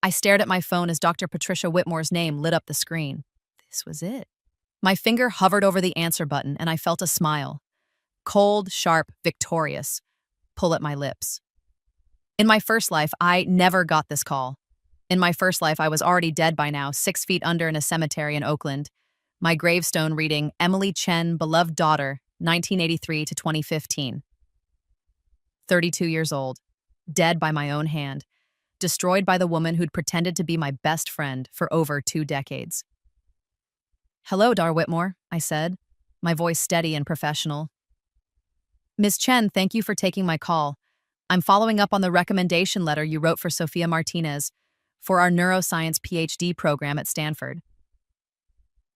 I stared at my phone as Dr. Patricia Whitmore's name lit up the screen. This was it. My finger hovered over the answer button, and I felt a smile. Cold, sharp, victorious. Pull at my lips. In my first life, I never got this call. In my first life, I was already dead by now, 6 feet under in a cemetery in Oakland. My gravestone reading, Emily Chen, beloved daughter, 1983 to 2015. 32 years old, dead by my own hand, destroyed by the woman who'd pretended to be my best friend for over 2 decades. "Hello, Dar Whitmore," I said, my voice steady and professional. "Ms. Chen, thank you for taking my call. I'm following up on the recommendation letter you wrote for Sophia Martinez for our neuroscience PhD program at Stanford.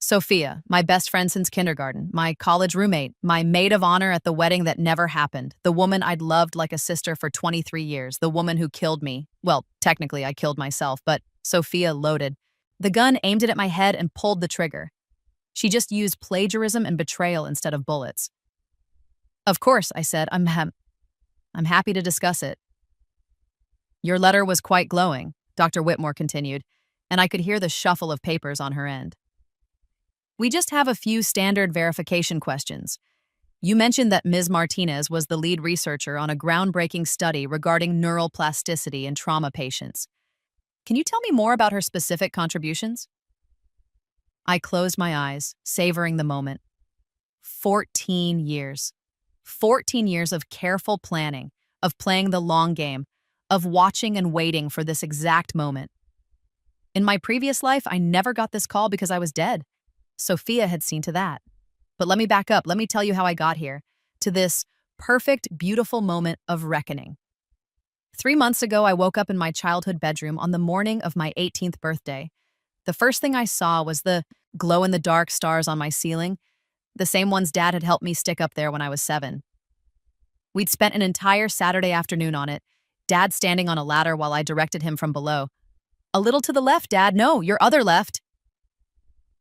Sophia, my best friend since kindergarten, my college roommate, my maid of honor at the wedding that never happened, the woman I'd loved like a sister for 23 years, the woman who killed me. Well, technically I killed myself, but Sophia loaded the gun, aimed it at my head, and pulled the trigger. She just used plagiarism and betrayal instead of bullets." "Of course," I said, I'm happy to discuss it." "Your letter was quite glowing," Dr. Whitmore continued, and I could hear the shuffle of papers on her end. "We just have a few standard verification questions. You mentioned that Ms. Martinez was the lead researcher on a groundbreaking study regarding neural plasticity in trauma patients. Can you tell me more about her specific contributions?" I closed my eyes, savoring the moment. 14 years. 14 years of careful planning, of playing the long game, of watching and waiting for this exact moment. In my previous life, I never got this call because I was dead. Sophia had seen to that. But let me back up. Let me tell you how I got here, to this perfect, beautiful moment of reckoning. 3 months ago, I woke up in my childhood bedroom on the morning of my 18th birthday. The first thing I saw was the glow-in-the-dark stars on my ceiling, the same ones Dad had helped me stick up there when I was 7. We'd spent an entire Saturday afternoon on it, Dad standing on a ladder while I directed him from below. "A little to the left, Dad. No, your other left."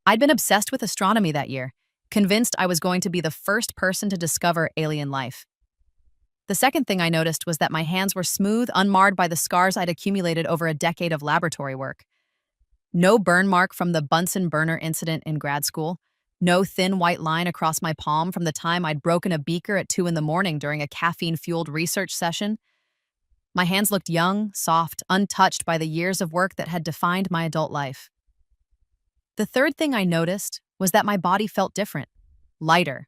I'd been obsessed with astronomy that year, convinced I was going to be the first person to discover alien life. The second thing I noticed was that my hands were smooth, unmarred by the scars I'd accumulated over a decade of laboratory work. No burn mark from the Bunsen burner incident in grad school. No thin white line across my palm from the time I'd broken a beaker at 2 a.m. during a caffeine-fueled research session. My hands looked young, soft, untouched by the years of work that had defined my adult life. The third thing I noticed was that my body felt different, lighter.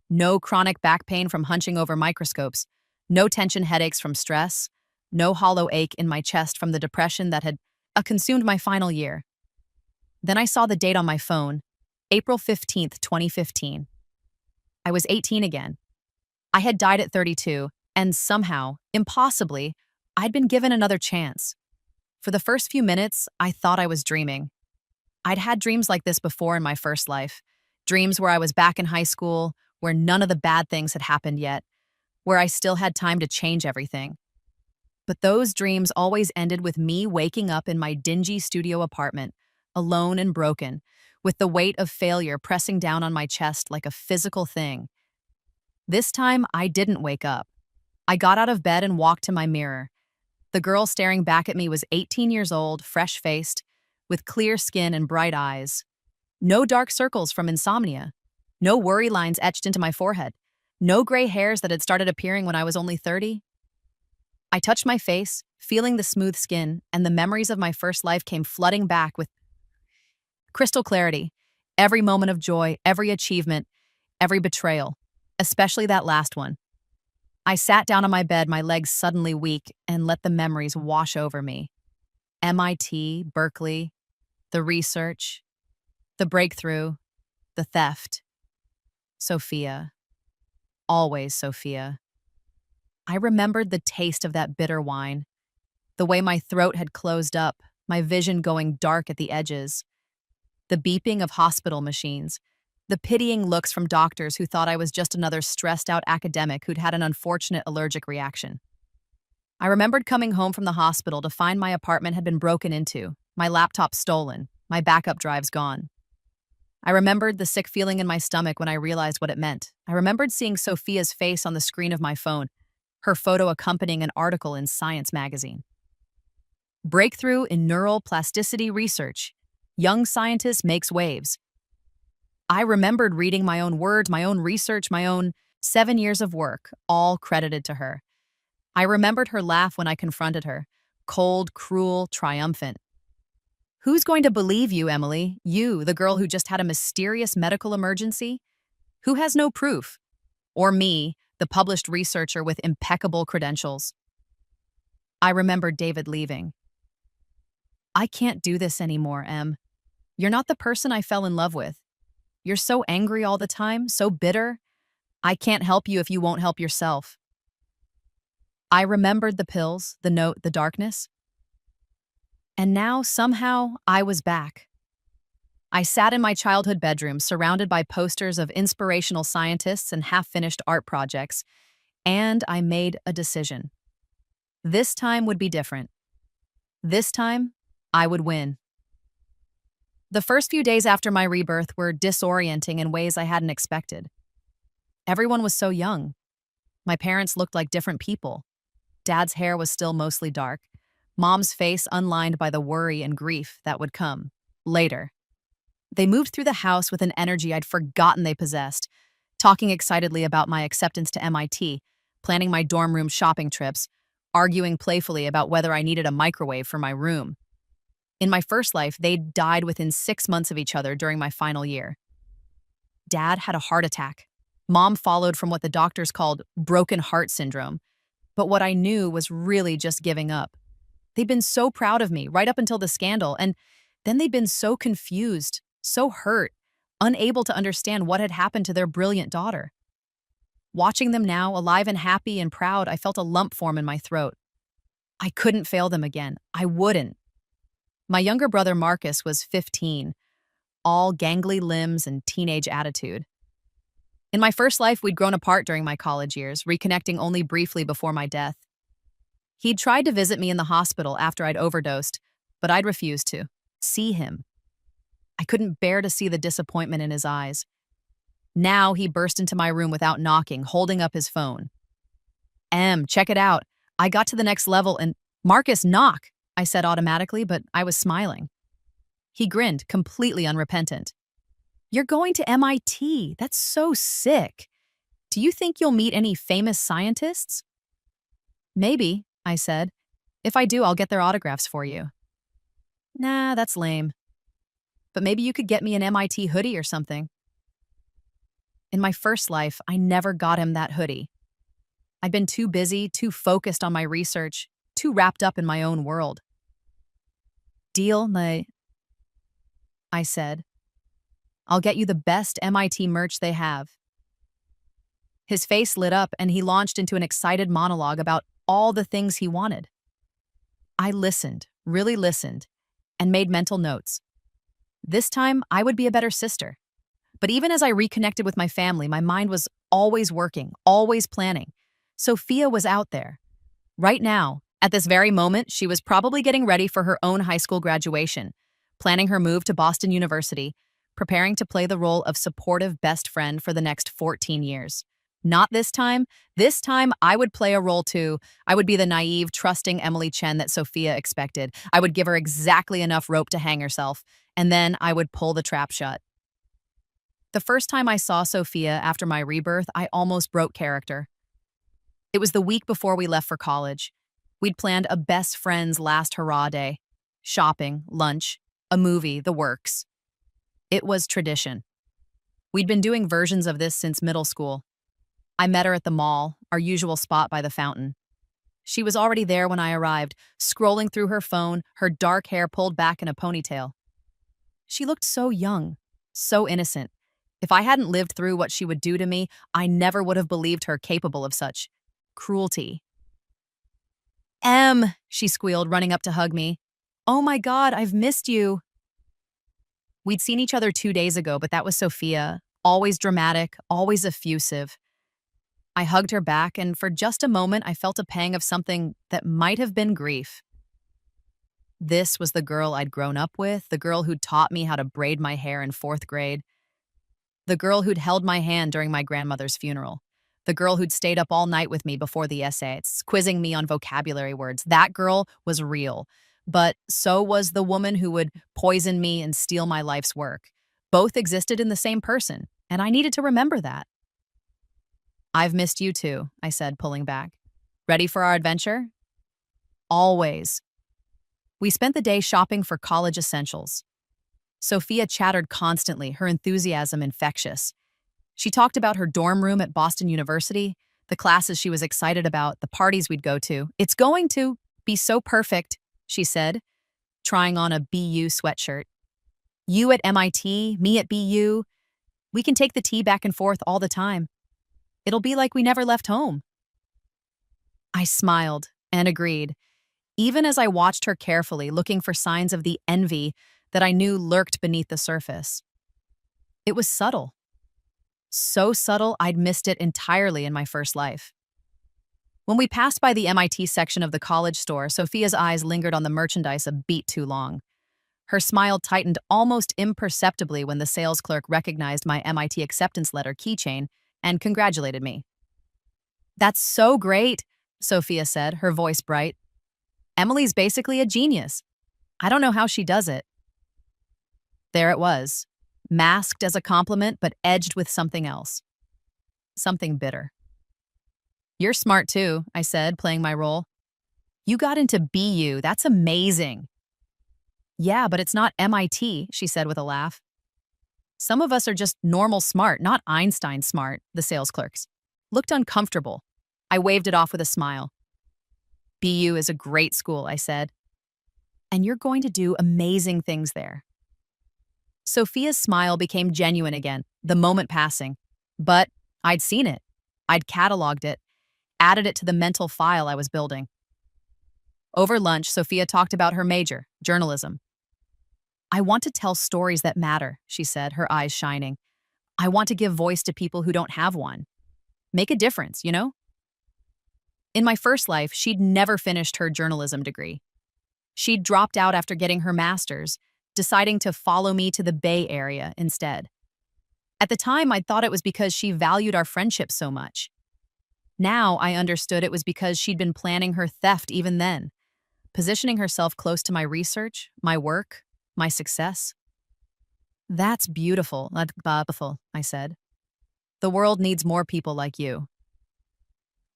No chronic back pain from hunching over microscopes, no tension headaches from stress, no hollow ache in my chest from the depression that had consumed my final year. Then I saw the date on my phone, April 15th, 2015. I was 18 again. I had died at 32, and somehow, impossibly, I'd been given another chance. For the first few minutes, I thought I was dreaming. I'd had dreams like this before in my first life, dreams where I was back in high school, where none of the bad things had happened yet, where I still had time to change everything. But those dreams always ended with me waking up in my dingy studio apartment, alone and broken, with the weight of failure pressing down on my chest like a physical thing. This time, I didn't wake up. I got out of bed and walked to my mirror. The girl staring back at me was 18 years old, fresh-faced, with clear skin and bright eyes. No dark circles from insomnia. No worry lines etched into my forehead. No gray hairs that had started appearing when I was only 30. I touched my face, feeling the smooth skin, and the memories of my first life came flooding back with crystal clarity. Every moment of joy, every achievement, every betrayal, especially that last one. I sat down on my bed, my legs suddenly weak, and let the memories wash over me. MIT, Berkeley, the research, the breakthrough, the theft. Sophia. Always Sophia. I remembered the taste of that bitter wine, the way my throat had closed up, my vision going dark at the edges, the beeping of hospital machines, the pitying looks from doctors who thought I was just another stressed-out academic who'd had an unfortunate allergic reaction. I remembered coming home from the hospital to find my apartment had been broken into, my laptop stolen, my backup drives gone. I remembered the sick feeling in my stomach when I realized what it meant. I remembered seeing Sophia's face on the screen of my phone, her photo accompanying an article in Science magazine. Breakthrough in neural plasticity research. Young scientist makes waves. I remembered reading my own words, my own research, my own 7 years of work, all credited to her. I remembered her laugh when I confronted her. Cold, cruel, triumphant. Who's going to believe you, Emily? You, the girl who just had a mysterious medical emergency? Who has no proof? Or me, the published researcher with impeccable credentials? I remembered David leaving. I can't do this anymore, Em. You're not the person I fell in love with. You're so angry all the time, so bitter. I can't help you if you won't help yourself. I remembered the pills, the note, the darkness. And now, somehow, I was back. I sat in my childhood bedroom, surrounded by posters of inspirational scientists and half-finished art projects, and I made a decision. This time would be different. This time, I would win. The first few days after my rebirth were disorienting in ways I hadn't expected. Everyone was so young. My parents looked like different people. Dad's hair was still mostly dark. Mom's face unlined by the worry and grief that would come later. They moved through the house with an energy I'd forgotten they possessed, talking excitedly about my acceptance to MIT, planning my dorm room shopping trips, arguing playfully about whether I needed a microwave for my room. In my first life, they died within 6 months of each other during my final year. Dad had a heart attack. Mom followed from what the doctors called broken heart syndrome, but what I knew was really just giving up. They'd been so proud of me right up until the scandal, and then they'd been so confused, so hurt, unable to understand what had happened to their brilliant daughter. Watching them now, alive and happy and proud, I felt a lump form in my throat. I couldn't fail them again. I wouldn't. My younger brother Marcus was 15, all gangly limbs and teenage attitude. In my first life, we'd grown apart during my college years, reconnecting only briefly before my death. He'd tried to visit me in the hospital after I'd overdosed, but I'd refused to see him. I couldn't bear to see the disappointment in his eyes. Now he burst into my room without knocking, holding up his phone. Check it out. I got to the next level and Marcus, knock, I said automatically, but I was smiling. He grinned, completely unrepentant. You're going to MIT. That's so sick. Do you think you'll meet any famous scientists? Maybe, I said. If I do, I'll get their autographs for you. Nah, that's lame. But maybe you could get me an MIT hoodie or something. In my first life, I never got him that hoodie. I'd been too busy, too focused on my research, too wrapped up in my own world. Deal, I said. I'll get you the best MIT merch they have. His face lit up and he launched into an excited monologue about all the things he wanted. I listened, really listened, and made mental notes. This time, I would be a better sister. But even as I reconnected with my family, my mind was always working, always planning. Sophia was out there. Right now, at this very moment, she was probably getting ready for her own high school graduation, planning her move to Boston University, preparing to play the role of supportive best friend for the next 14 years. Not this time. This time, I would play a role too. I would be the naive, trusting Emily Chen that Sophia expected. I would give her exactly enough rope to hang herself, and then I would pull the trap shut. The first time I saw Sophia after my rebirth, I almost broke character. It was the week before we left for college. We'd planned a best friend's last hurrah day. Shopping, lunch, a movie, the works. It was tradition. We'd been doing versions of this since middle school. I met her at the mall, our usual spot by the fountain. She was already there when I arrived, scrolling through her phone, her dark hair pulled back in a ponytail. She looked so young, so innocent. If I hadn't lived through what she would do to me, I never would have believed her capable of such cruelty. She squealed, running up to hug me. Oh my God, I've missed you. We'd seen each other 2 days ago, but that was Sophia, always dramatic, always effusive. I hugged her back, and for just a moment, I felt a pang of something that might have been grief. This was the girl I'd grown up with, the girl who'd taught me how to braid my hair in 4th grade, the girl who'd held my hand during my grandmother's funeral, the girl who'd stayed up all night with me before the essays, quizzing me on vocabulary words. That girl was real, But so was the woman who would poison me and steal my life's work. Both existed in the same person, and I needed to remember that. I've missed you too, I said, pulling back. Ready for our adventure? Always. We spent the day shopping for college essentials. Sophia chattered constantly, her enthusiasm infectious. She talked about her dorm room at Boston University, the classes she was excited about, the parties we'd go to. It's going to be so perfect, she said, trying on a BU sweatshirt. You at MIT, me at BU. We can take the tea back and forth all the time. It'll be like we never left home. I smiled and agreed, even as I watched her carefully, looking for signs of the envy that I knew lurked beneath the surface. It was subtle. So subtle, I'd missed it entirely in my first life. When we passed by the MIT section of the college store, Sophia's eyes lingered on the merchandise a beat too long. Her smile tightened almost imperceptibly when the sales clerk recognized my MIT acceptance letter keychain and congratulated me. That's so great, Sophia said, her voice bright. Emily's basically a genius. I don't know how she does it. There it was, masked as a compliment but edged with something else. Something bitter. You're smart too, I said, playing my role. You got into BU, that's amazing. Yeah, but it's not MIT, she said with a laugh. Some of us are just normal smart, not Einstein smart, the sales clerks. Looked uncomfortable. I waved it off with a smile. BU is a great school, I said. And you're going to do amazing things there. Sophia's smile became genuine again, the moment passing. But I'd seen it. I'd cataloged it, added it to the mental file I was building. Over lunch, Sophia talked about her major, journalism. I want to tell stories that matter, she said, her eyes shining. I want to give voice to people who don't have one. Make a difference, you know? In my first life, she'd never finished her journalism degree. She'd dropped out after getting her master's, deciding to follow me to the Bay Area instead. At the time, I'd thought it was because she valued our friendship so much. Now I understood it was because she'd been planning her theft even then, positioning herself close to my research, my work, my success. That's beautiful, I said. The world needs more people like you.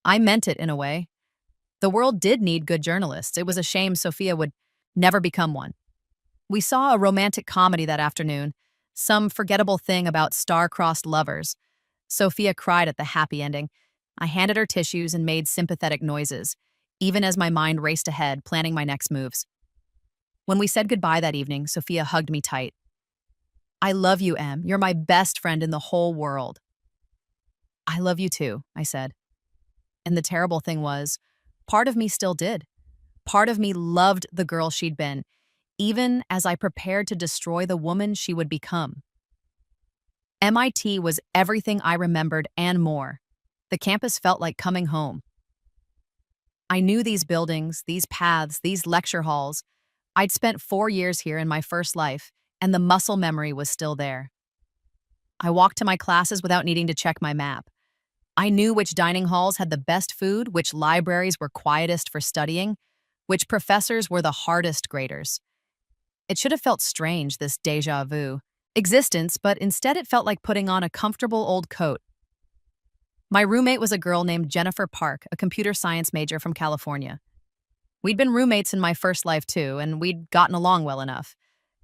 I meant it in a way. The world did need good journalists. It was a shame Sophia would never become one. We saw a romantic comedy that afternoon, some forgettable thing about star-crossed lovers. Sophia cried at the happy ending. I handed her tissues and made sympathetic noises, even as my mind raced ahead, planning my next moves. When we said goodbye that evening, Sophia hugged me tight. I love you, Em. You're my best friend in the whole world. I love you too, I said. And the terrible thing was, part of me still did. Part of me loved the girl she'd been, even as I prepared to destroy the woman she would become. MIT was everything I remembered and more. The campus felt like coming home. I knew these buildings, these paths, these lecture halls. I'd spent 4 years here in my first life, and the muscle memory was still there. I walked to my classes without needing to check my map. I knew which dining halls had the best food, which libraries were quietest for studying, which professors were the hardest graders. It should have felt strange, this déjà vu existence, but instead it felt like putting on a comfortable old coat. My roommate was a girl named Jennifer Park, a computer science major from California. We'd been roommates in my first life too, and we'd gotten along well enough.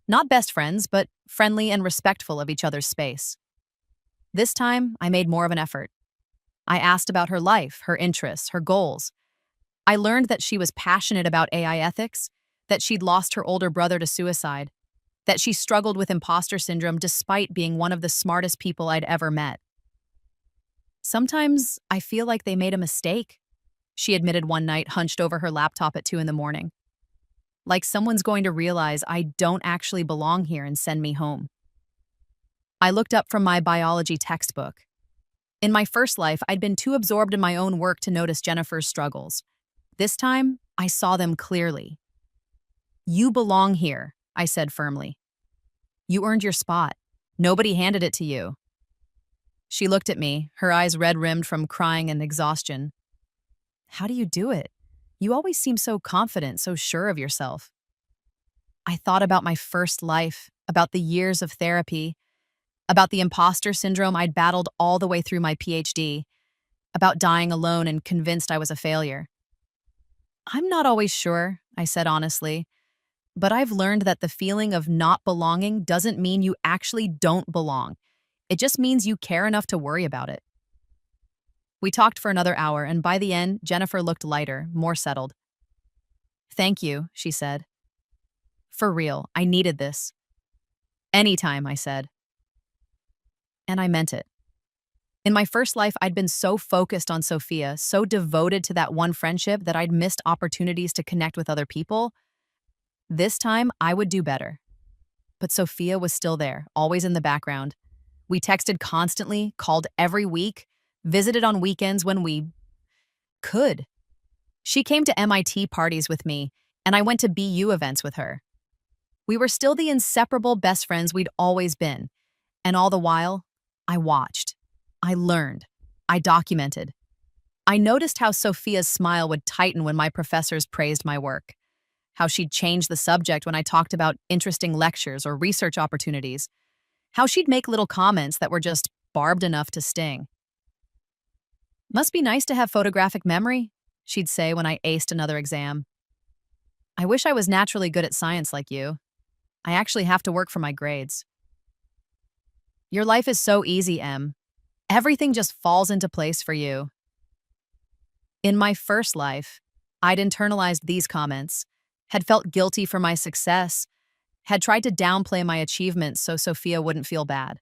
Not best friends, but friendly and respectful of each other's space. This time, I made more of an effort. I asked about her life, her interests, her goals. I learned that she was passionate about AI ethics, that she'd lost her older brother to suicide, that she struggled with imposter syndrome despite being one of the smartest people I'd ever met. Sometimes I feel like they made a mistake, she admitted one night, hunched over her laptop at 2 a.m. Like someone's going to realize I don't actually belong here and send me home. I looked up from my biology textbook. In my first life, I'd been too absorbed in my own work to notice Jennifer's struggles. This time, I saw them clearly. You belong here, I said firmly. You earned your spot. Nobody handed it to you. She looked at me, her eyes red-rimmed from crying and exhaustion. How do you do it? You always seem so confident, so sure of yourself. I thought about my first life, about the years of therapy, about the imposter syndrome I'd battled all the way through my PhD, about dying alone and convinced I was a failure. I'm not always sure, I said honestly, but I've learned that the feeling of not belonging doesn't mean you actually don't belong. It just means you care enough to worry about it. We talked for another hour, and by the end, Jennifer looked lighter, more settled. Thank you, she said. For real, I needed this. Anytime, I said. And I meant it. In my first life, I'd been so focused on Sophia, so devoted to that one friendship that I'd missed opportunities to connect with other people. This time, I would do better. But Sophia was still there, always in the background. We texted constantly, called every week, visited on weekends when we could. She came to MIT parties with me, and I went to BU events with her. We were still the inseparable best friends we'd always been. And all the while, I watched. I learned. I documented. I noticed how Sophia's smile would tighten when my professors praised my work, how she'd change the subject when I talked about interesting lectures or research opportunities, how she'd make little comments that were just barbed enough to sting. Must be nice to have photographic memory, she'd say when I aced another exam. I wish I was naturally good at science like you. I actually have to work for my grades. Your life is so easy, Em. Everything just falls into place for you. In my first life, I'd internalized these comments, had felt guilty for my success, had tried to downplay my achievements so Sophia wouldn't feel bad.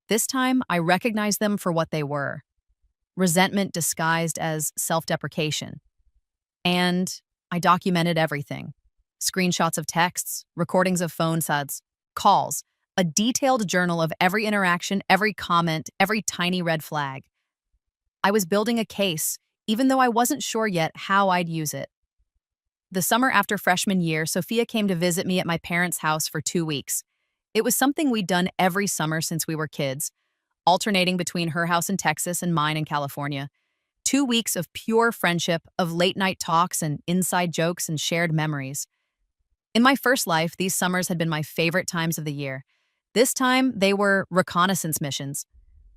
This time, I recognized them for what they were: resentment disguised as self-deprecation. And I documented everything: screenshots of texts, recordings of phone suds, calls, a detailed journal of every interaction, every comment, every tiny red flag. I was building a case, even though I wasn't sure yet how I'd use it. The summer after freshman year, Sophia came to visit me at my parents' house for 2 weeks. It was something we'd done every summer since we were kids, alternating between her house in Texas and mine in California. 2 weeks of pure friendship, of late-night talks and inside jokes and shared memories. In my first life, these summers had been my favorite times of the year. This time, they were reconnaissance missions.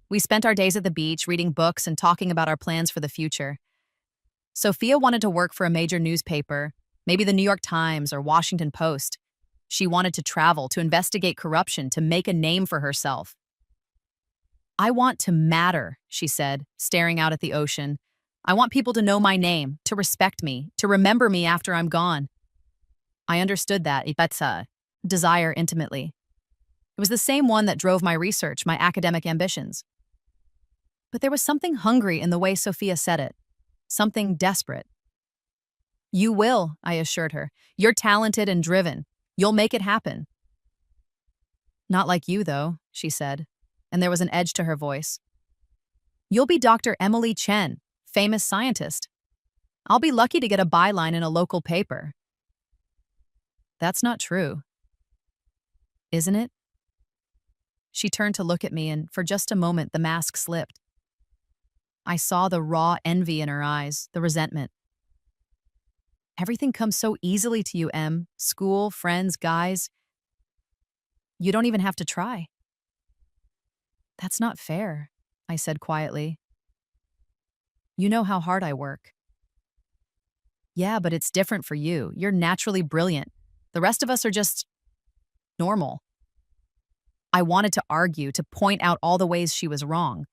We spent our days at the beach, reading books and talking about our plans for the future. Sophia wanted to work for a major newspaper, maybe the New York Times or Washington Post. She wanted to travel, to investigate corruption, to make a name for herself. I want to matter, she said, staring out at the ocean. I want people to know my name, to respect me, to remember me after I'm gone. I understood that's a desire intimately. It was the same one that drove my research, my academic ambitions. But there was something hungry in the way Sophia said it, something desperate. You will, I assured her. You're talented and driven. You'll make it happen. Not like you, though, she said, and there was an edge to her voice. You'll be Dr. Emily Chen, famous scientist. I'll be lucky to get a byline in a local paper. That's not true. Isn't it? She turned to look at me, and for just a moment the mask slipped. I saw the raw envy in her eyes, the resentment. Everything comes so easily to you, Em. School, friends, guys. You don't even have to try. That's not fair, I said quietly. You know how hard I work. Yeah, but it's different for you. You're naturally brilliant. The rest of us are just normal. I wanted to argue, to point out all the ways she was wrong.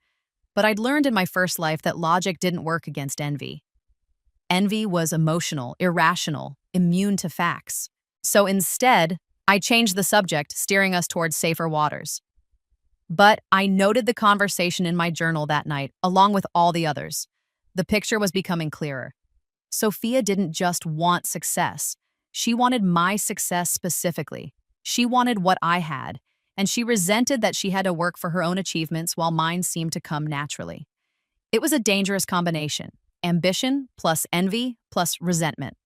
But I'd learned in my first life that logic didn't work against envy. Envy was emotional, irrational, immune to facts. So instead, I changed the subject, steering us towards safer waters. But I noted the conversation in my journal that night, along with all the others. The picture was becoming clearer. Sophia didn't just want success. She wanted my success specifically. She wanted what I had, and she resented that she had to work for her own achievements while mine seemed to come naturally. It was a dangerous combination: ambition plus envy plus resentment.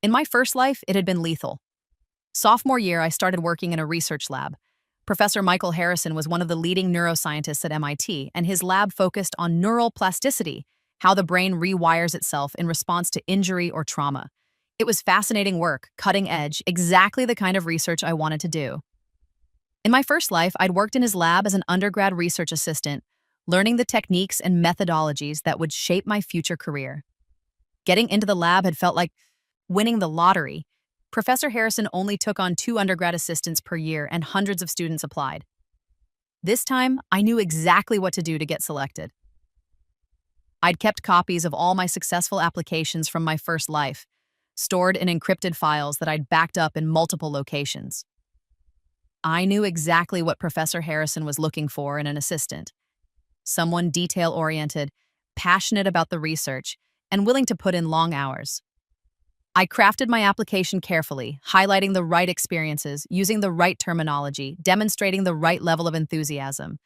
In my first life, it had been lethal. Sophomore year, I started working in a research lab. Professor Michael Harrison was one of the leading neuroscientists at MIT, and his lab focused on neural plasticity, how the brain rewires itself in response to injury or trauma. It was fascinating work, cutting edge, exactly the kind of research I wanted to do. In my first life, I'd worked in his lab as an undergrad research assistant, learning the techniques and methodologies that would shape my future career. Getting into the lab had felt like winning the lottery. Professor Harrison only took on 2 undergrad assistants per year, and hundreds of students applied. This time, I knew exactly what to do to get selected. I'd kept copies of all my successful applications from my first life, stored in encrypted files that I'd backed up in multiple locations. I knew exactly what Professor Harrison was looking for in an assistant: someone detail-oriented, passionate about the research, and willing to put in long hours. I crafted my application carefully, highlighting the right experiences, using the right terminology, demonstrating the right level of enthusiasm.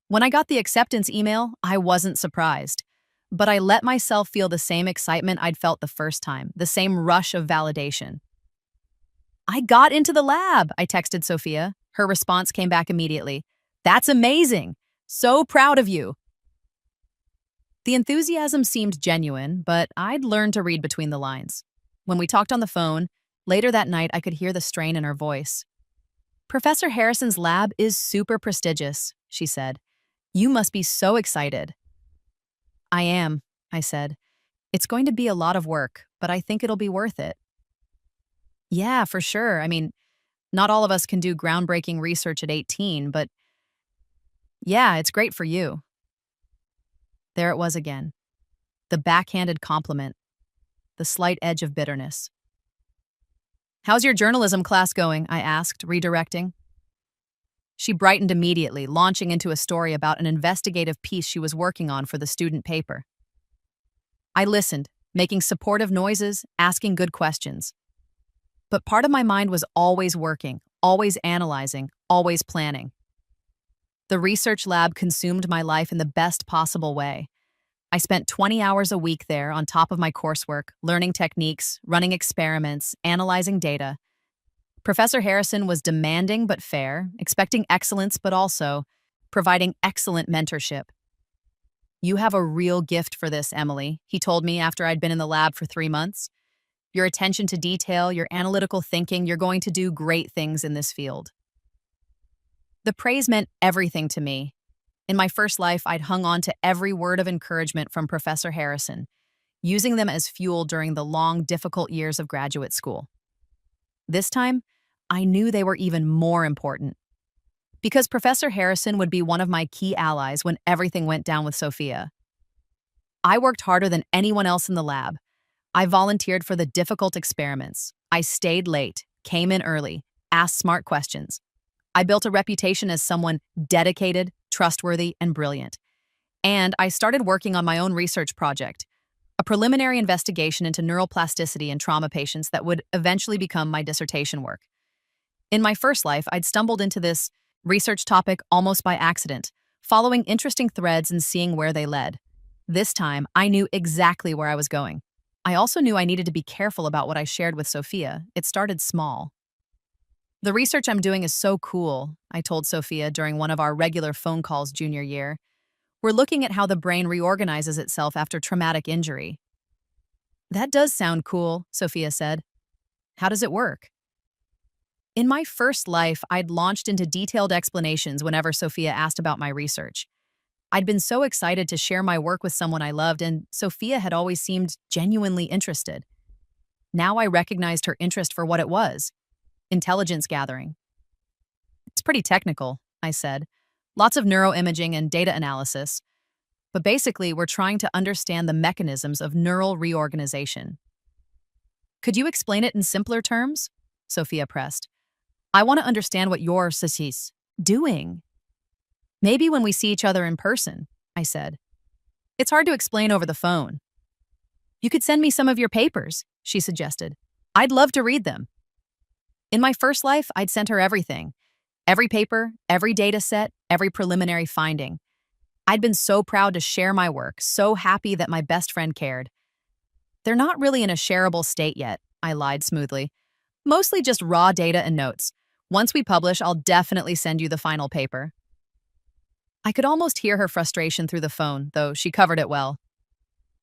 When I got the acceptance email, I wasn't surprised, but I let myself feel the same excitement I'd felt the first time, the same rush of validation. "I got into the lab," I texted Sophia. Her response came back immediately. "That's amazing! So proud of you!" The enthusiasm seemed genuine, but I'd learned to read between the lines. When we talked on the phone, later that night I could hear the strain in her voice. "Professor Harrison's lab is super prestigious," she said. "You must be so excited." "I am," I said. "It's going to be a lot of work, but I think it'll be worth it." "Yeah, for sure. I mean, not all of us can do groundbreaking research at 18, but yeah, it's great for you." There it was again. The backhanded compliment, the slight edge of bitterness. "How's your journalism class going?" I asked, redirecting. She brightened immediately, launching into a story about an investigative piece she was working on for the student paper. I listened, making supportive noises, asking good questions. But part of my mind was always working, always analyzing, always planning. The research lab consumed my life in the best possible way. I spent 20 hours a week there on top of my coursework, learning techniques, running experiments, analyzing data. Professor Harrison was demanding but fair, expecting excellence but also providing excellent mentorship. "You have a real gift for this, Emily," he told me after I'd been in the lab for 3 months. "Your attention to detail, your analytical thinking, you're going to do great things in this field." The praise meant everything to me. In my first life, I'd hung on to every word of encouragement from Professor Harrison, using them as fuel during the long, difficult years of graduate school. This time, I knew they were even more important, because Professor Harrison would be one of my key allies when everything went down with Sophia. I worked harder than anyone else in the lab. I volunteered for the difficult experiments. I stayed late, came in early, asked smart questions. I built a reputation as someone dedicated, trustworthy, and brilliant. And I started working on my own research project, a preliminary investigation into neuroplasticity in trauma patients that would eventually become my dissertation work. In my first life, I'd stumbled into this research topic almost by accident, following interesting threads and seeing where they led. This time, I knew exactly where I was going. I also knew I needed to be careful about what I shared with Sophia. It started small. "The research I'm doing is so cool," I told Sophia during one of our regular phone calls junior year. "We're looking at how the brain reorganizes itself after traumatic injury." "That does sound cool," Sophia said. "How does it work?" In my first life, I'd launched into detailed explanations whenever Sophia asked about my research. I'd been so excited to share my work with someone I loved, and Sophia had always seemed genuinely interested. Now I recognized her interest for what it was: intelligence gathering. "It's pretty technical," I said. "Lots of neuroimaging and data analysis. But basically, we're trying to understand the mechanisms of neural reorganization." "Could you explain it in simpler terms?" Sophia pressed. "I want to understand what you're doing." "Maybe when we see each other in person," I said. "It's hard to explain over the phone." "You could send me some of your papers," she suggested. "I'd love to read them." In my first life, I'd sent her everything. Every paper, every data set, every preliminary finding. I'd been so proud to share my work, so happy that my best friend cared. "They're not really in a shareable state yet," I lied smoothly. "Mostly just raw data and notes. Once we publish, I'll definitely send you the final paper." I could almost hear her frustration through the phone, though she covered it well.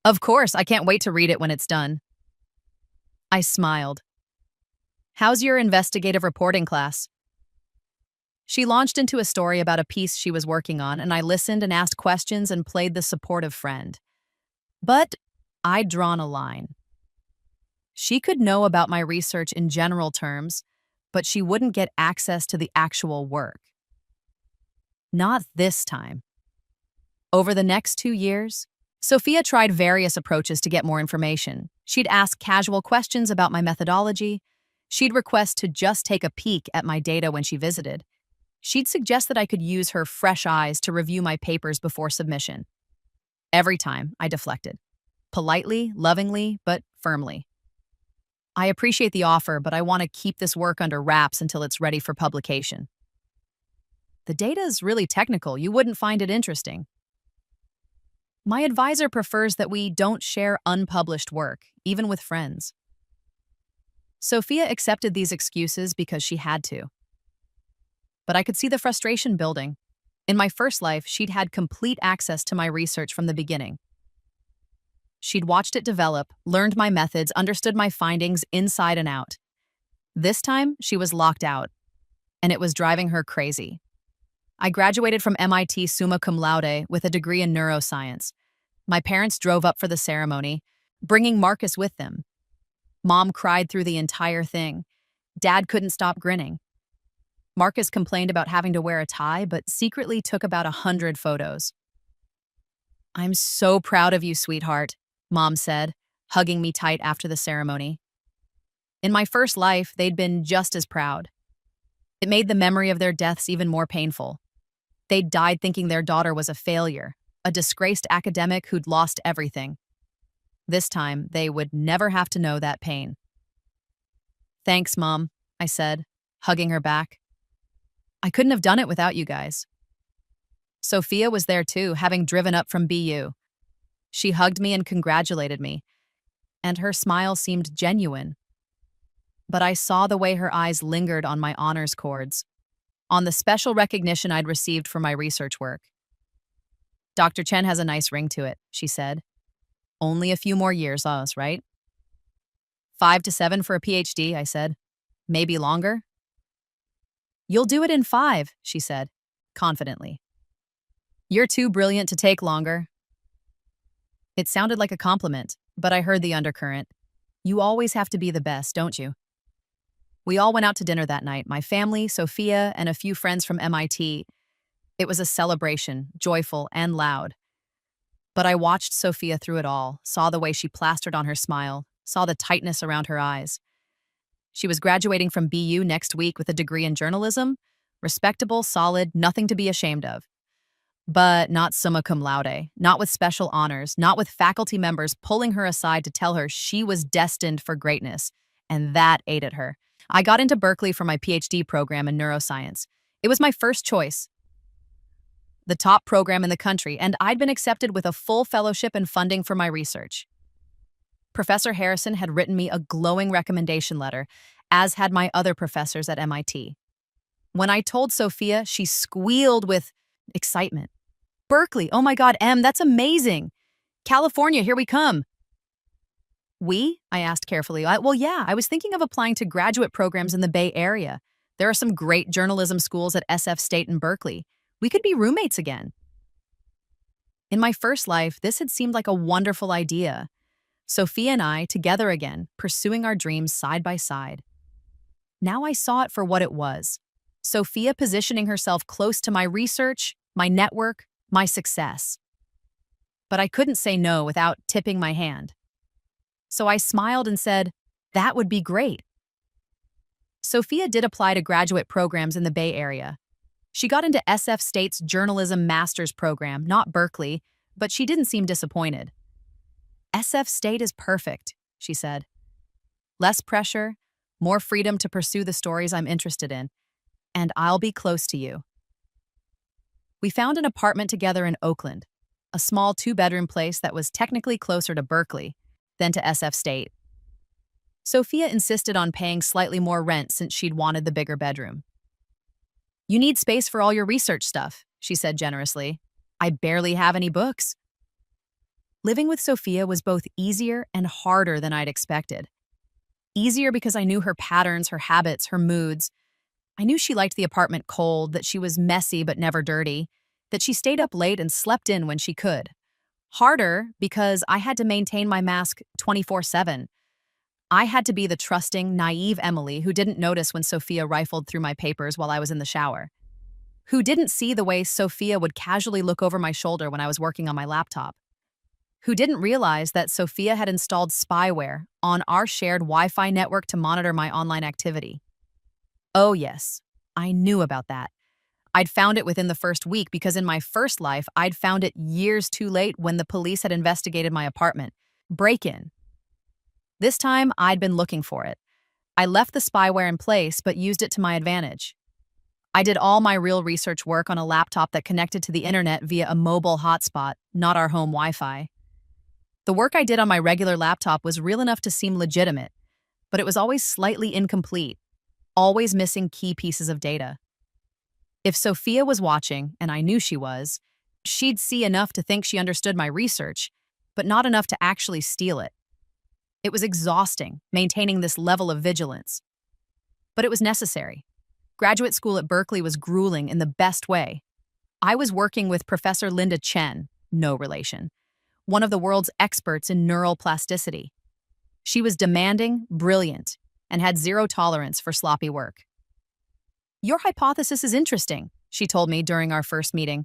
"Of course, I can't wait to read it when it's done." I smiled. How's your investigative reporting class? She launched into a story about a piece she was working on, and I listened and asked questions and played the supportive friend. But I'd drawn a line. She could know about my research in general terms, but she wouldn't get access to the actual work. Not this time. Over the next 2 years, Sophia tried various approaches to get more information. She'd ask casual questions about my methodology. She'd request to just take a peek at my data when she visited. She'd suggest that I could use her fresh eyes to review my papers before submission. Every time, I deflected. Politely, lovingly, but firmly. I appreciate the offer, but I want to keep this work under wraps until it's ready for publication. The data is really technical. You wouldn't find it interesting. My advisor prefers that we don't share unpublished work, even with friends. Sophia accepted these excuses because she had to. But I could see the frustration building. In my first life, she'd had complete access to my research from the beginning. She'd watched it develop, learned my methods, understood my findings inside and out. This time, she was locked out, and it was driving her crazy. I graduated from MIT summa cum laude with a degree in neuroscience. My parents drove up for the ceremony, bringing Marcus with them. Mom cried through the entire thing. Dad couldn't stop grinning. Marcus complained about having to wear a tie, but secretly took about 100 photos. "I'm so proud of you, sweetheart," Mom said, hugging me tight after the ceremony. In my first life, they'd been just as proud. It made the memory of their deaths even more painful. They'd died thinking their daughter was a failure, a disgraced academic who'd lost everything. This time, they would never have to know that pain. "Thanks, Mom," I said, hugging her back. "I couldn't have done it without you guys." Sophia was there too, having driven up from BU. She hugged me and congratulated me, and her smile seemed genuine. But I saw the way her eyes lingered on my honors cords, on the special recognition I'd received for my research work. "Dr. Chen has a nice ring to it," she said. "Only a few more years, us, right?" 5 to 7 for a PhD, I said. "Maybe longer?" "You'll do it in 5, she said, confidently. "You're too brilliant to take longer." It sounded like a compliment, but I heard the undercurrent. You always have to be the best, don't you? We all went out to dinner that night, my family, Sophia, and a few friends from MIT. It was a celebration, joyful and loud. But I watched Sophia through it all, saw the way she plastered on her smile, saw the tightness around her eyes. She was graduating from BU next week with a degree in journalism, respectable, solid, nothing to be ashamed of. But not summa cum laude, not with special honors, not with faculty members pulling her aside to tell her she was destined for greatness, and that ate at her. I got into Berkeley for my PhD program in neuroscience. It was my first choice, the top program in the country, and I'd been accepted with a full fellowship and funding for my research. Professor Harrison had written me a glowing recommendation letter, as had my other professors at MIT. When I told Sophia, she squealed with excitement. "Berkeley, oh my God, Em, that's amazing. California, here we come." "We?" I asked carefully. Well, yeah, I was thinking of applying to graduate programs in the Bay Area. There are some great journalism schools at SF State and Berkeley. We could be roommates again. In my first life, this had seemed like a wonderful idea. Sophia and I, together again, pursuing our dreams side by side. Now I saw it for what it was. Sophia positioning herself close to my research, my network, my success. But I couldn't say no without tipping my hand. So I smiled and said, "That would be great." Sophia did apply to graduate programs in the Bay Area. She got into SF State's journalism master's program, not Berkeley, but she didn't seem disappointed. "SF State is perfect," she said. "Less pressure, more freedom to pursue the stories I'm interested in, and I'll be close to you." We found an apartment together in Oakland, a small 2-bedroom place that was technically closer to Berkeley than to SF State. Sophia insisted on paying slightly more rent since she'd wanted the bigger bedroom. "You need space for all your research stuff," she said generously. "I barely have any books." Living with Sophia was both easier and harder than I'd expected. Easier because I knew her patterns, her habits, her moods. I knew she liked the apartment cold, that she was messy but never dirty, that she stayed up late and slept in when she could. Harder because I had to maintain my mask 24/7. I had to be the trusting, naive Emily who didn't notice when Sophia rifled through my papers while I was in the shower, who didn't see the way Sophia would casually look over my shoulder when I was working on my laptop, who didn't realize that Sophia had installed spyware on our shared Wi-Fi network to monitor my online activity. Oh yes, I knew about that. I'd found it within the first week because in my first life, I'd found it years too late when the police had investigated my apartment. Break-in. This time, I'd been looking for it. I left the spyware in place but used it to my advantage. I did all my real research work on a laptop that connected to the internet via a mobile hotspot, not our home Wi-Fi. The work I did on my regular laptop was real enough to seem legitimate, but it was always slightly incomplete, always missing key pieces of data. If Sophia was watching, and I knew she was, she'd see enough to think she understood my research, but not enough to actually steal it. It was exhausting, maintaining this level of vigilance. But it was necessary. Graduate school at Berkeley was grueling in the best way. I was working with Professor Linda Chen, no relation, one of the world's experts in neural plasticity. She was demanding, brilliant, and had zero tolerance for sloppy work. "Your hypothesis is interesting," she told me during our first meeting,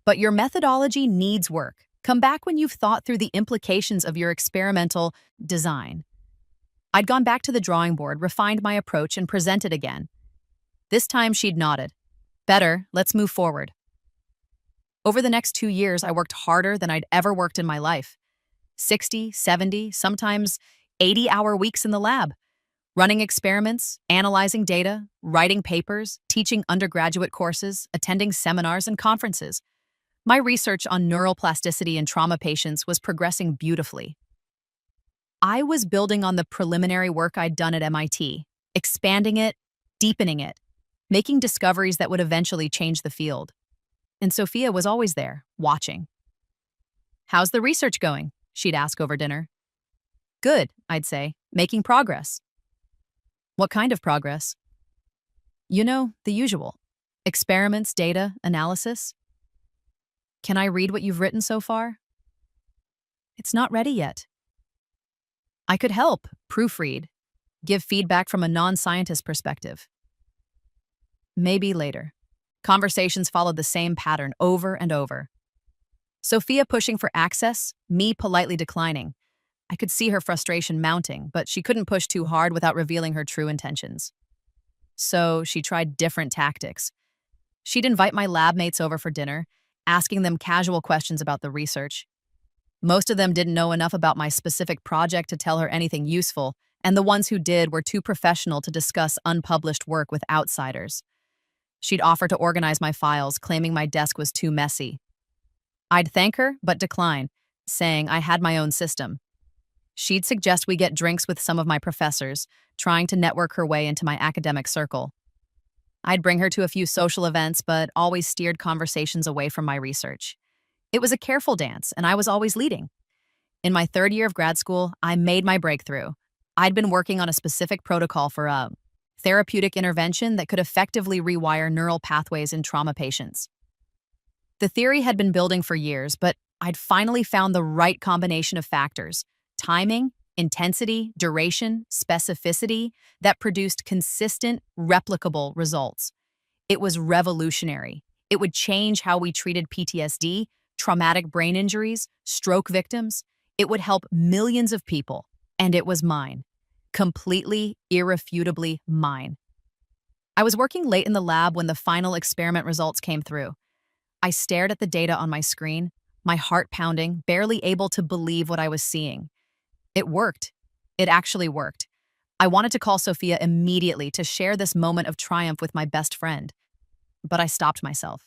"but your methodology needs work. Come back when you've thought through the implications of your experimental design." I'd gone back to the drawing board, refined my approach, and presented again. This time she'd nodded. "Better, let's move forward." Over the next 2 years, I worked harder than I'd ever worked in my life. 60, 70, sometimes 80-hour weeks in the lab, running experiments, analyzing data, writing papers, teaching undergraduate courses, attending seminars and conferences. My research on neuroplasticity in trauma patients was progressing beautifully. I was building on the preliminary work I'd done at MIT, expanding it, deepening it, making discoveries that would eventually change the field. And Sophia was always there, watching. "How's the research going?" she'd ask over dinner. "Good," I'd say, "making progress." "What kind of progress?" "You know, the usual. Experiments, data, analysis." "Can I read what you've written so far?" "It's not ready yet." "I could help, proofread, give feedback from a non-scientist perspective." "Maybe later." Conversations followed the same pattern over and over. Sophia pushing for access, me politely declining. I could see her frustration mounting, but she couldn't push too hard without revealing her true intentions. So she tried different tactics. She'd invite my lab mates over for dinner, asking them casual questions about the research. Most of them didn't know enough about my specific project to tell her anything useful, and the ones who did were too professional to discuss unpublished work with outsiders. She'd offer to organize my files, claiming my desk was too messy. I'd thank her, but decline, saying I had my own system. She'd suggest we get drinks with some of my professors, trying to network her way into my academic circle. I'd bring her to a few social events, but always steered conversations away from my research. It was a careful dance, and I was always leading. In my third year of grad school, I made my breakthrough. I'd been working on a specific protocol for a therapeutic intervention that could effectively rewire neural pathways in trauma patients. The theory had been building for years, but I'd finally found the right combination of factors: timing, intensity, duration, specificity, that produced consistent, replicable results. It was revolutionary. It would change how we treated PTSD, traumatic brain injuries, stroke victims. It would help millions of people, and it was mine. Completely, irrefutably mine. I was working late in the lab when the final experiment results came through. I stared at the data on my screen, my heart pounding, barely able to believe what I was seeing. It worked. It actually worked. I wanted to call Sophia immediately to share this moment of triumph with my best friend. But I stopped myself,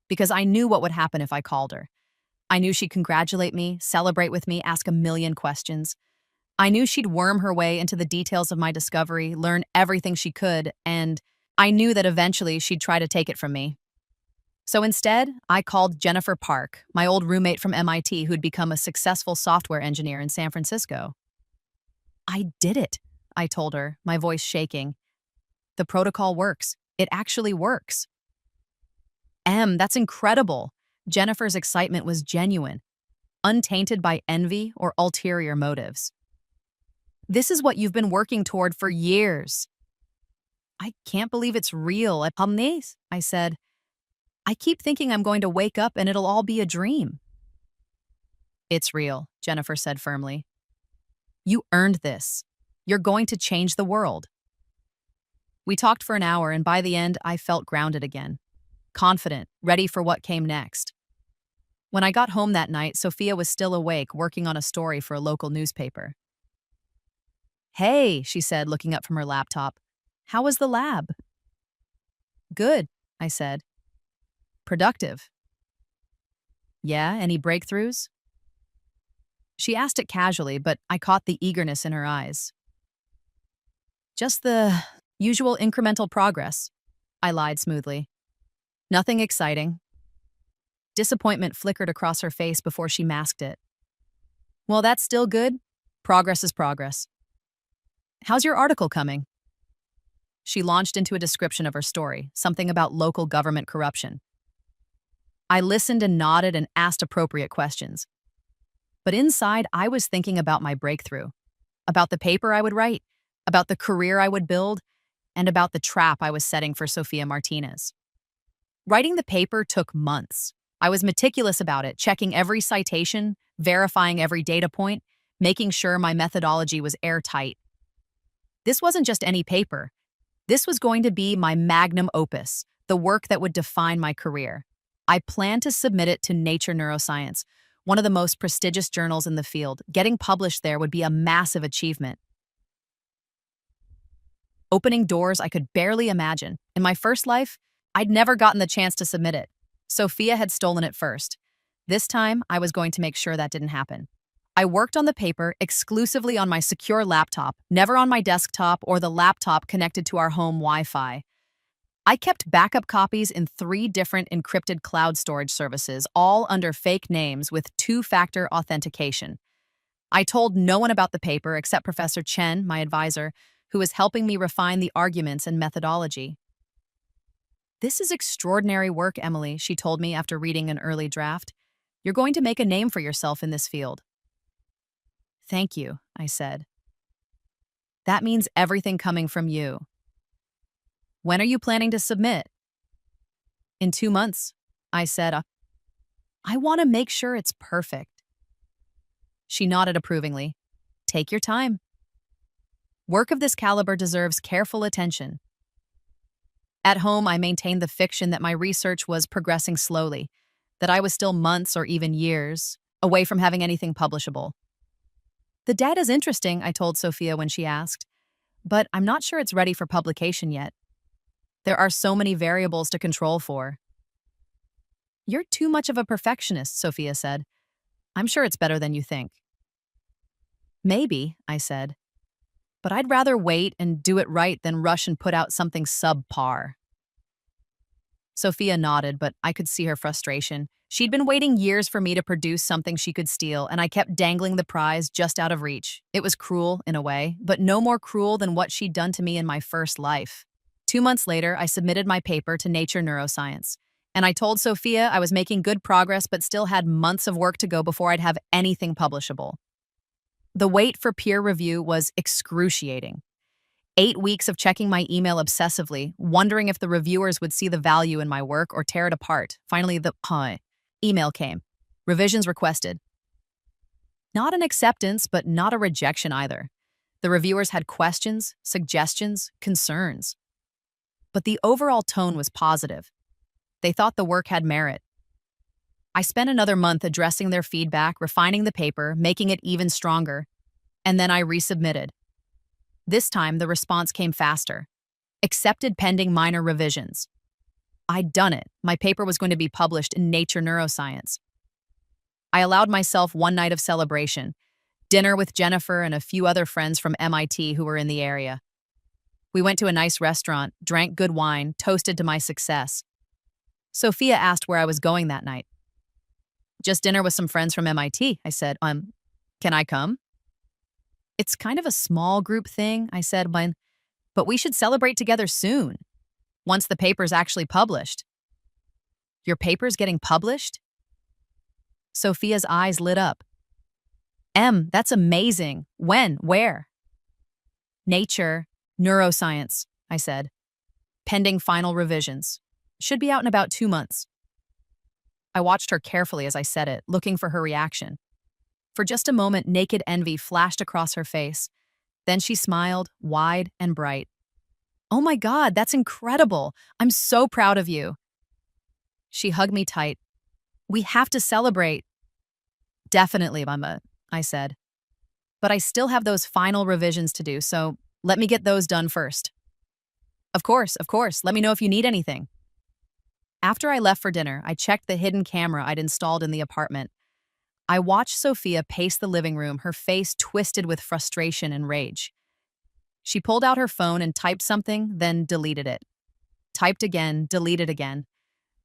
because I knew what would happen if I called her. I knew she'd congratulate me, celebrate with me, ask a million questions. I knew she'd worm her way into the details of my discovery, learn everything she could, and I knew that eventually she'd try to take it from me. So instead, I called Jennifer Park, my old roommate from MIT who'd become a successful software engineer in San Francisco. "I did it," I told her, my voice shaking. The protocol works. It actually works. That's incredible. Jennifer's excitement was genuine, untainted by envy or ulterior motives. This is what you've been working toward for years. I can't believe it's real. I said. I keep thinking I'm going to wake up and it'll all be a dream. It's real, Jennifer said firmly. You earned this. You're going to change the world. We talked for an hour, and by the end, I felt grounded again, confident, ready for what came next. When I got home that night, Sophia was still awake, working on a story for a local newspaper. Hey, she said, looking up from her laptop. How was the lab? Good, I said. Productive. Yeah, any breakthroughs? She asked it casually, but I caught the eagerness in her eyes. Just the usual incremental progress, I lied smoothly. Nothing exciting. Disappointment flickered across her face before she masked it. Well, that's still good. Progress is progress. How's your article coming? She launched into a description of her story, something about local government corruption. I listened and nodded and asked appropriate questions. But inside, I was thinking about my breakthrough, about the paper I would write, about the career I would build, and about the trap I was setting for Sophia Martinez. Writing the paper took months. I was meticulous about it, checking every citation, verifying every data point, making sure my methodology was airtight. This wasn't just any paper. This was going to be my magnum opus, the work that would define my career. I planned to submit it to Nature Neuroscience, one of the most prestigious journals in the field. Getting published there would be a massive achievement. Opening doors I could barely imagine. In my first life, I'd never gotten the chance to submit it. Sophia had stolen it first. This time, I was going to make sure that didn't happen. I worked on the paper exclusively on my secure laptop, never on my desktop or the laptop connected to our home Wi-Fi. I kept backup copies in 3 different encrypted cloud storage services, all under fake names with 2-factor authentication. I told no one about the paper except Professor Chen, my advisor, who was helping me refine the arguments and methodology. This is extraordinary work, Emily, she told me after reading an early draft. You're going to make a name for yourself in this field. Thank you, I said. That means everything coming from you. When are you planning to submit? In 2 months, I said. I want to make sure it's perfect. She nodded approvingly. Take your time. Work of this caliber deserves careful attention. At home, I maintained the fiction that my research was progressing slowly, that I was still months or even years away from having anything publishable. The data's interesting, I told Sophia when she asked, but I'm not sure it's ready for publication yet. There are so many variables to control for. You're too much of a perfectionist, Sophia said. I'm sure it's better than you think. Maybe, I said. But I'd rather wait and do it right than rush and put out something subpar. Sophia nodded, but I could see her frustration. She'd been waiting years for me to produce something she could steal, and I kept dangling the prize just out of reach. It was cruel, in a way, but no more cruel than what she'd done to me in my first life. 2 months later, I submitted my paper to Nature Neuroscience, and I told Sophia I was making good progress but still had months of work to go before I'd have anything publishable. The wait for peer review was excruciating. 8 weeks of checking my email obsessively, wondering if the reviewers would see the value in my work or tear it apart. Finally, the email came. Revisions requested. Not an acceptance, but not a rejection either. The reviewers had questions, suggestions, concerns. But the overall tone was positive. They thought the work had merit. I spent another month addressing their feedback, refining the paper, making it even stronger, and then I resubmitted. This time, the response came faster. Accepted pending minor revisions. I'd done it. My paper was going to be published in Nature Neuroscience. I allowed myself one night of celebration, dinner with Jennifer and a few other friends from MIT who were in the area. We went to a nice restaurant, drank good wine, toasted to my success. Sophia asked where I was going that night. Just dinner with some friends from MIT, I said. Can I come? It's kind of a small group thing, I said, but we should celebrate together soon, once the paper's actually published. Your paper's getting published? Sophia's eyes lit up. That's amazing. When? Where? Nature, neuroscience, I said. Pending final revisions. Should be out in about 2 months. I watched her carefully as I said it, looking for her reaction. For just a moment, naked envy flashed across her face. Then she smiled, wide and bright. Oh my God, that's incredible. I'm so proud of you. She hugged me tight. We have to celebrate. Definitely, Mama, I said. But I still have those final revisions to do, so let me get those done first. Of course. Let me know if you need anything. After I left for dinner, I checked the hidden camera I'd installed in the apartment. I watched Sophia pace the living room, her face twisted with frustration and rage. She pulled out her phone and typed something, then deleted it. Typed again, deleted again.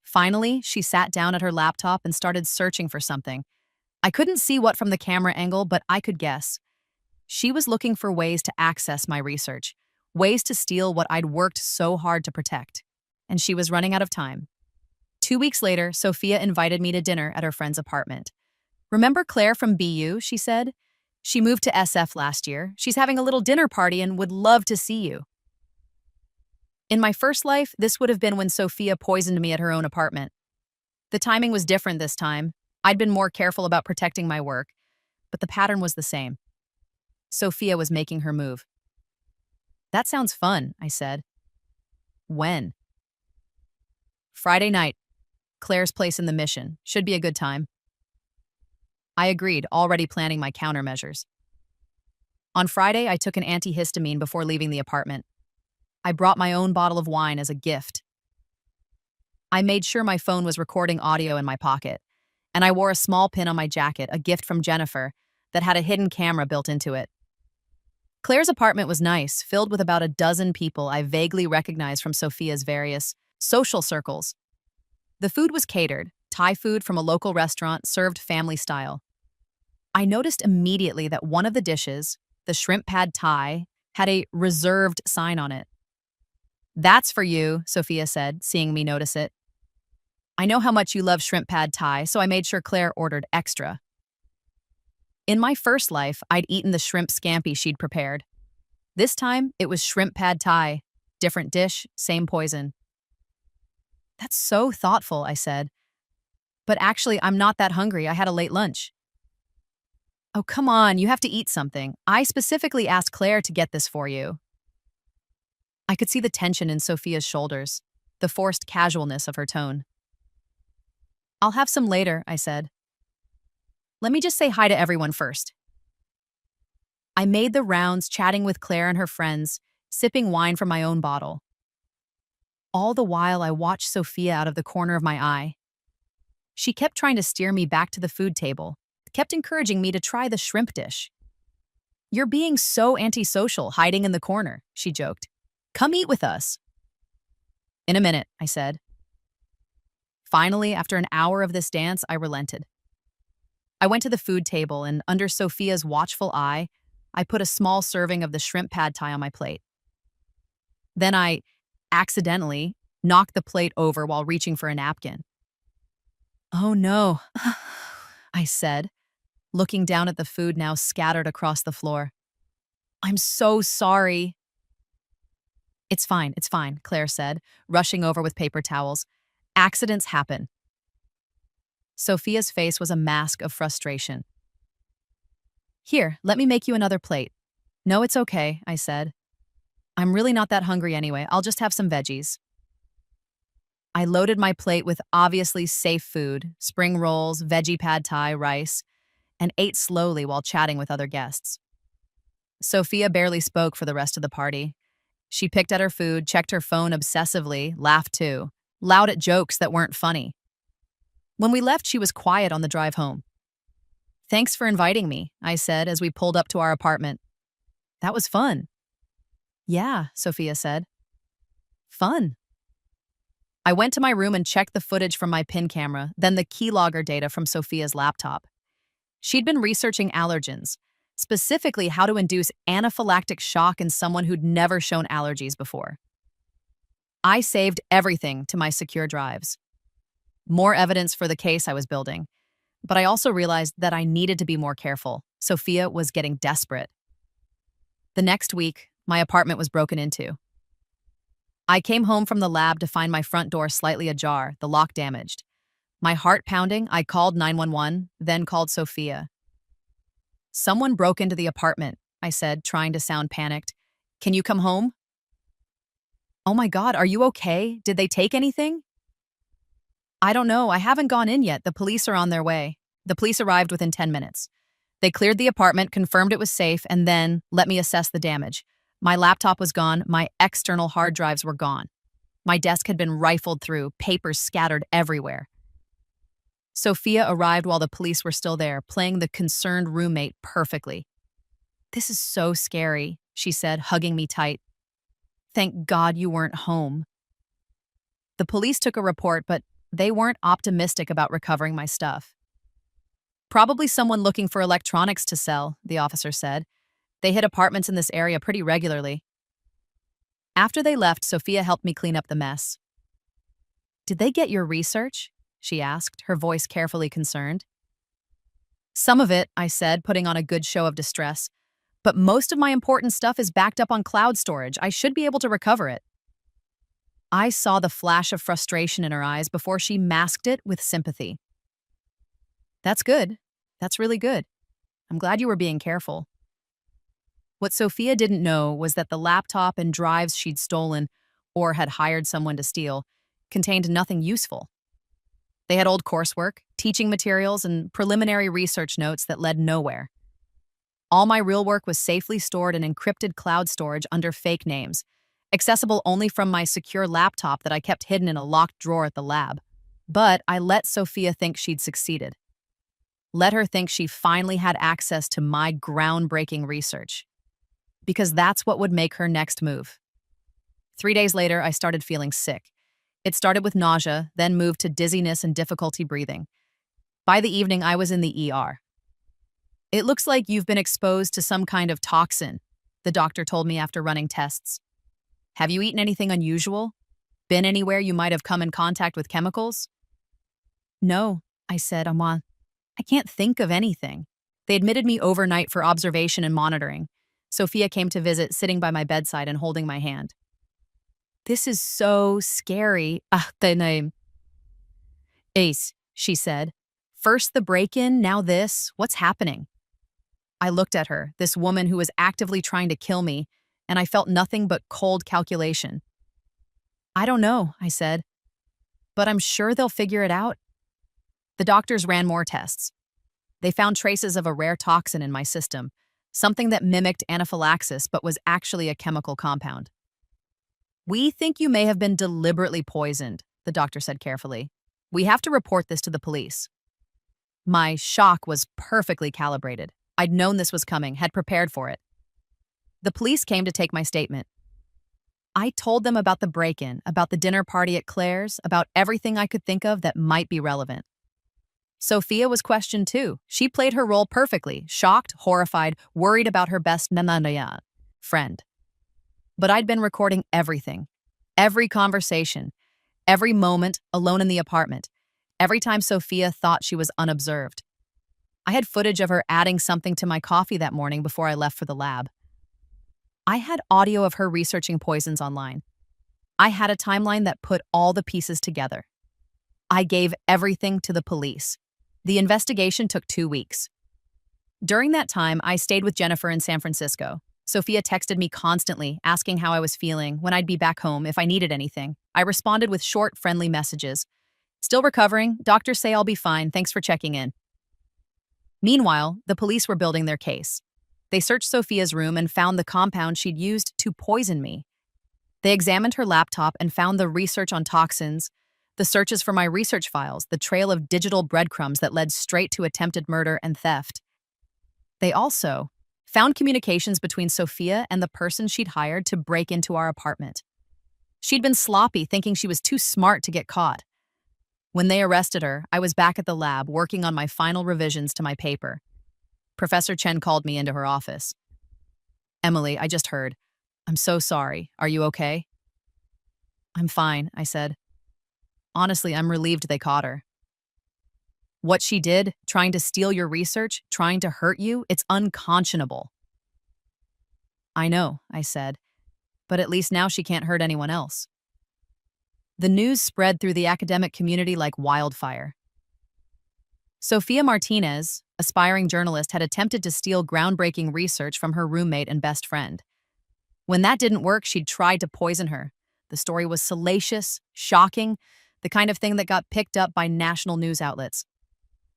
Finally, she sat down at her laptop and started searching for something. I couldn't see what from the camera angle, but I could guess. She was looking for ways to access my research, ways to steal what I'd worked so hard to protect. And she was running out of time. 2 weeks later, Sophia invited me to dinner at her friend's apartment. Remember Claire from BU, she said? She moved to SF last year. She's having a little dinner party and would love to see you. In my first life, this would have been when Sophia poisoned me at her own apartment. The timing was different this time. I'd been more careful about protecting my work, but the pattern was the same. Sophia was making her move. That sounds fun, I said. When? Friday night. Claire's place in the Mission. Should be a good time. I agreed, already planning my countermeasures. On Friday, I took an antihistamine before leaving the apartment. I brought my own bottle of wine as a gift. I made sure my phone was recording audio in my pocket, and I wore a small pin on my jacket, a gift from Jennifer, that had a hidden camera built into it. Claire's apartment was nice, filled with about a dozen people I vaguely recognized from Sophia's various social circles. The food was catered, Thai food from a local restaurant served family style. I noticed immediately that one of the dishes, the shrimp pad Thai, had a reserved sign on it. That's for you, Sophia said, seeing me notice it. I know how much you love shrimp pad Thai, so I made sure Claire ordered extra. In my first life, I'd eaten the shrimp scampi she'd prepared. This time, it was shrimp pad Thai. Different dish, same poison. That's so thoughtful, I said. But actually, I'm not that hungry. I had a late lunch. Oh, come on, you have to eat something. I specifically asked Claire to get this for you. I could see the tension in Sophia's shoulders, the forced casualness of her tone. I'll have some later, I said. Let me just say hi to everyone first. I made the rounds, chatting with Claire and her friends, sipping wine from my own bottle. All the while, I watched Sophia out of the corner of my eye. She kept trying to steer me back to the food table, kept encouraging me to try the shrimp dish. You're being so antisocial, hiding in the corner, she joked. Come eat with us. In a minute, I said. Finally, after an hour of this dance, I relented. I went to the food table and, under Sophia's watchful eye, I put a small serving of the shrimp pad Thai on my plate. Then I, accidentally, knocked the plate over while reaching for a napkin. Oh no, I said, looking down at the food now scattered across the floor. I'm so sorry. It's fine, Claire said, rushing over with paper towels. Accidents happen. Sophia's face was a mask of frustration. Here, let me make you another plate. No, it's okay, I said. I'm really not that hungry anyway. I'll just have some veggies. I loaded my plate with obviously safe food, spring rolls, veggie pad Thai, rice, and ate slowly while chatting with other guests. Sophia barely spoke for the rest of the party. She picked at her food, checked her phone obsessively, laughed too, loud at jokes that weren't funny. When we left, she was quiet on the drive home. Thanks for inviting me, I said as we pulled up to our apartment. That was fun. Yeah, Sophia said. Fun. I went to my room and checked the footage from my PIN camera, then the keylogger data from Sophia's laptop. She'd been researching allergens, specifically how to induce anaphylactic shock in someone who'd never shown allergies before. I saved everything to my secure drives. More evidence for the case I was building. But I also realized that I needed to be more careful. Sophia was getting desperate. The next week, my apartment was broken into. I came home from the lab to find my front door slightly ajar, the lock damaged. My heart pounding, I called 911, then called Sophia. "Someone broke into the apartment," I said, trying to sound panicked. "Can you come home?" "Oh my God, are you okay? Did they take anything?" "I don't know. I haven't gone in yet. The police are on their way." The police arrived within 10 minutes. They cleared the apartment, confirmed it was safe, and then let me assess the damage. My laptop was gone. My external hard drives were gone. My desk had been rifled through, papers scattered everywhere. Sophia arrived while the police were still there, playing the concerned roommate perfectly. "This is so scary," she said, hugging me tight. "Thank God you weren't home." The police took a report, but they weren't optimistic about recovering my stuff. "Probably someone looking for electronics to sell," the officer said. "They hit apartments in this area pretty regularly." After they left, Sophia helped me clean up the mess. "Did they get your research?" she asked, her voice carefully concerned. "Some of it," I said, putting on a good show of distress. "But most of my important stuff is backed up on cloud storage. I should be able to recover it." I saw the flash of frustration in her eyes before she masked it with sympathy. "That's good. That's really good. I'm glad you were being careful." What Sophia didn't know was that the laptop and drives she'd stolen, or had hired someone to steal, contained nothing useful. They had old coursework, teaching materials, and preliminary research notes that led nowhere. All my real work was safely stored in encrypted cloud storage under fake names, accessible only from my secure laptop that I kept hidden in a locked drawer at the lab. But I let Sophia think she'd succeeded. Let her think she finally had access to my groundbreaking research. Because that's what would make her next move. 3 days later, I started feeling sick. It started with nausea, then moved to dizziness and difficulty breathing. By the evening, I was in the ER. "It looks like you've been exposed to some kind of toxin," the doctor told me after running tests. "Have you eaten anything unusual? Been anywhere you might have come in contact with chemicals?" "No," I said, I can't think of anything." They admitted me overnight for observation and monitoring. Sophia came to visit, sitting by my bedside and holding my hand. "This is so scary." The name. "Ace," she said. "First the break-in, now this. What's happening?" I looked at her, this woman who was actively trying to kill me, and I felt nothing but cold calculation. "I don't know," I said. "But I'm sure they'll figure it out." The doctors ran more tests. They found traces of a rare toxin in my system, something that mimicked anaphylaxis but was actually a chemical compound. "We think you may have been deliberately poisoned," the doctor said carefully. "We have to report this to the police." My shock was perfectly calibrated. I'd known this was coming, had prepared for it. The police came to take my statement. I told them about the break-in, about the dinner party at Claire's, about everything I could think of that might be relevant. Sophia was questioned too. She played her role perfectly, shocked, horrified, worried about her best friend. But I'd been recording everything. Every conversation. Every moment alone in the apartment. Every time Sophia thought she was unobserved. I had footage of her adding something to my coffee that morning before I left for the lab. I had audio of her researching poisons online. I had a timeline that put all the pieces together. I gave everything to the police. The investigation took 2 weeks. During that time, I stayed with Jennifer in San Francisco. Sophia texted me constantly, asking how I was feeling, when I'd be back home, if I needed anything. I responded with short, friendly messages. "Still recovering. Doctors say I'll be fine. Thanks for checking in." Meanwhile, the police were building their case. They searched Sophia's room and found the compound she'd used to poison me. They examined her laptop and found the research on toxins, the searches for my research files, the trail of digital breadcrumbs that led straight to attempted murder and theft. They also found communications between Sophia and the person she'd hired to break into our apartment. She'd been sloppy, thinking she was too smart to get caught. When they arrested her, I was back at the lab working on my final revisions to my paper. Professor Chen called me into her office. Emily, I just heard. I'm so sorry. Are you okay? I'm fine, I said. Honestly, I'm relieved they caught her. What she did, trying to steal your research, trying to hurt you, it's unconscionable. I know, I said, but at least now she can't hurt anyone else. The news spread through the academic community like wildfire. Sophia Martinez, aspiring journalist, had attempted to steal groundbreaking research from her roommate and best friend. When that didn't work, she'd tried to poison her. The story was salacious, shocking, the kind of thing that got picked up by national news outlets.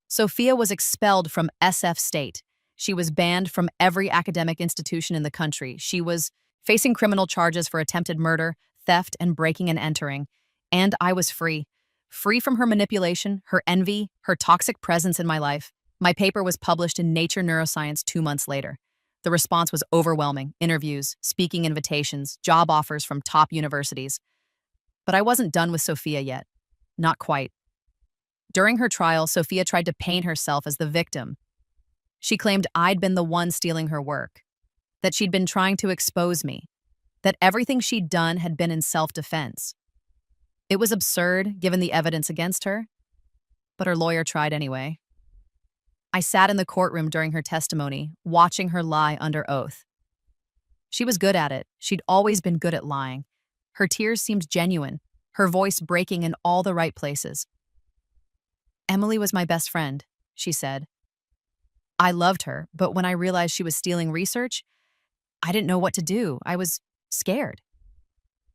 Sophia was expelled from SF State. She was banned from every academic institution in the country. She was facing criminal charges for attempted murder, theft, and breaking and entering. And I was free. Free from her manipulation, her envy, her toxic presence in my life. My paper was published in Nature Neuroscience 2 months later. The response was overwhelming: interviews, speaking invitations, job offers from top universities. But I wasn't done with Sophia yet. Not quite. During her trial, Sophia tried to paint herself as the victim. She claimed I'd been the one stealing her work, that she'd been trying to expose me, that everything she'd done had been in self-defense. It was absurd, given the evidence against her, but her lawyer tried anyway. I sat in the courtroom during her testimony, watching her lie under oath. She was good at it. She'd always been good at lying. Her tears seemed genuine, her voice breaking in all the right places. Emily was my best friend, she said. I loved her, but when I realized she was stealing research, I didn't know what to do. I was scared.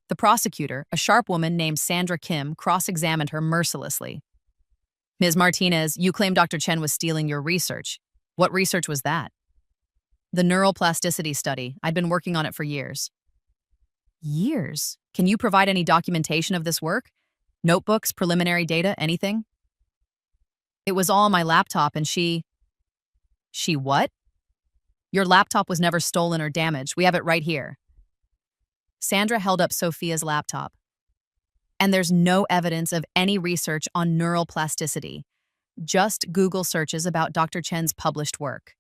The prosecutor, a sharp woman named Sandra Kim, cross-examined her mercilessly. Ms. Martinez, you claim Dr. Chen was stealing your research. What research was that? The neural plasticity study. I'd been working on it for years. Years? Can you provide any documentation of this work? Notebooks, preliminary data, anything? It was all on my laptop and she what? Your laptop was never stolen or damaged. We have it right here. Sandra held up Sophia's laptop. And there's no evidence of any research on neural plasticity, just Google searches about Dr. Chen's published work.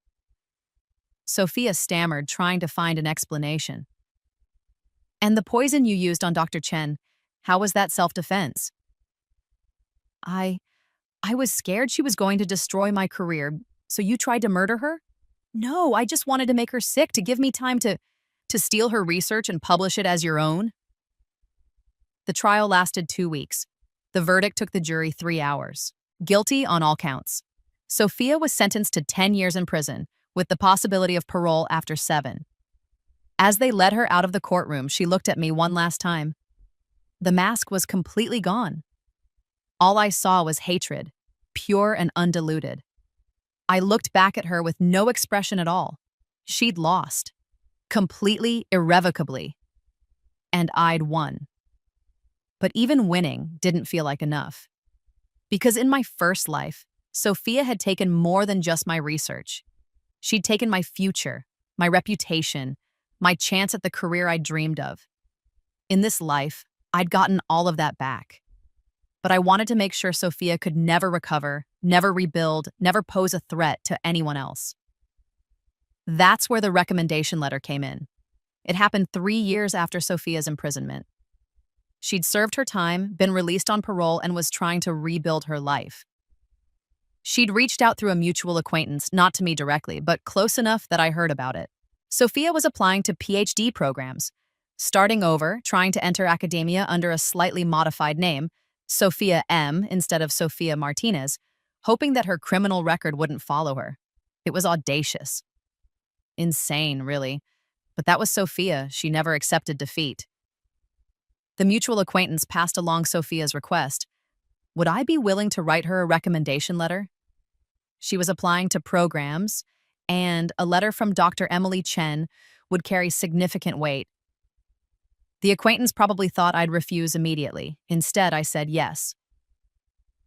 Sophia stammered, trying to find an explanation. And the poison you used on Dr. Chen, how was that self-defense? I was scared she was going to destroy my career, so you tried to murder her? No, I just wanted to make her sick, to give me time to steal her research and publish it as your own. The trial lasted 2 weeks. The verdict took the jury 3 hours. Guilty on all counts. Sophia was sentenced to 10 years in prison, with the possibility of parole after 7. As they led her out of the courtroom, she looked at me one last time. The mask was completely gone. All I saw was hatred, pure and undiluted. I looked back at her with no expression at all. She'd lost. Completely, irrevocably. And I'd won. But even winning didn't feel like enough. Because in my first life, Sophia had taken more than just my research. She'd taken my future, my reputation, my chance at the career I dreamed of. In this life, I'd gotten all of that back. But I wanted to make sure Sophia could never recover, never rebuild, never pose a threat to anyone else. That's where the recommendation letter came in. It happened 3 years after Sophia's imprisonment. She'd served her time, been released on parole, and was trying to rebuild her life. She'd reached out through a mutual acquaintance, not to me directly, but close enough that I heard about it. Sophia was applying to PhD programs, starting over, trying to enter academia under a slightly modified name, Sophia M. instead of Sophia Martinez, hoping that her criminal record wouldn't follow her. It was audacious. Insane, really. But that was Sophia. She never accepted defeat. The mutual acquaintance passed along Sophia's request. Would I be willing to write her a recommendation letter? She was applying to programs, and a letter from Dr. Emily Chen would carry significant weight. The acquaintance probably thought I'd refuse immediately. Instead, I said yes.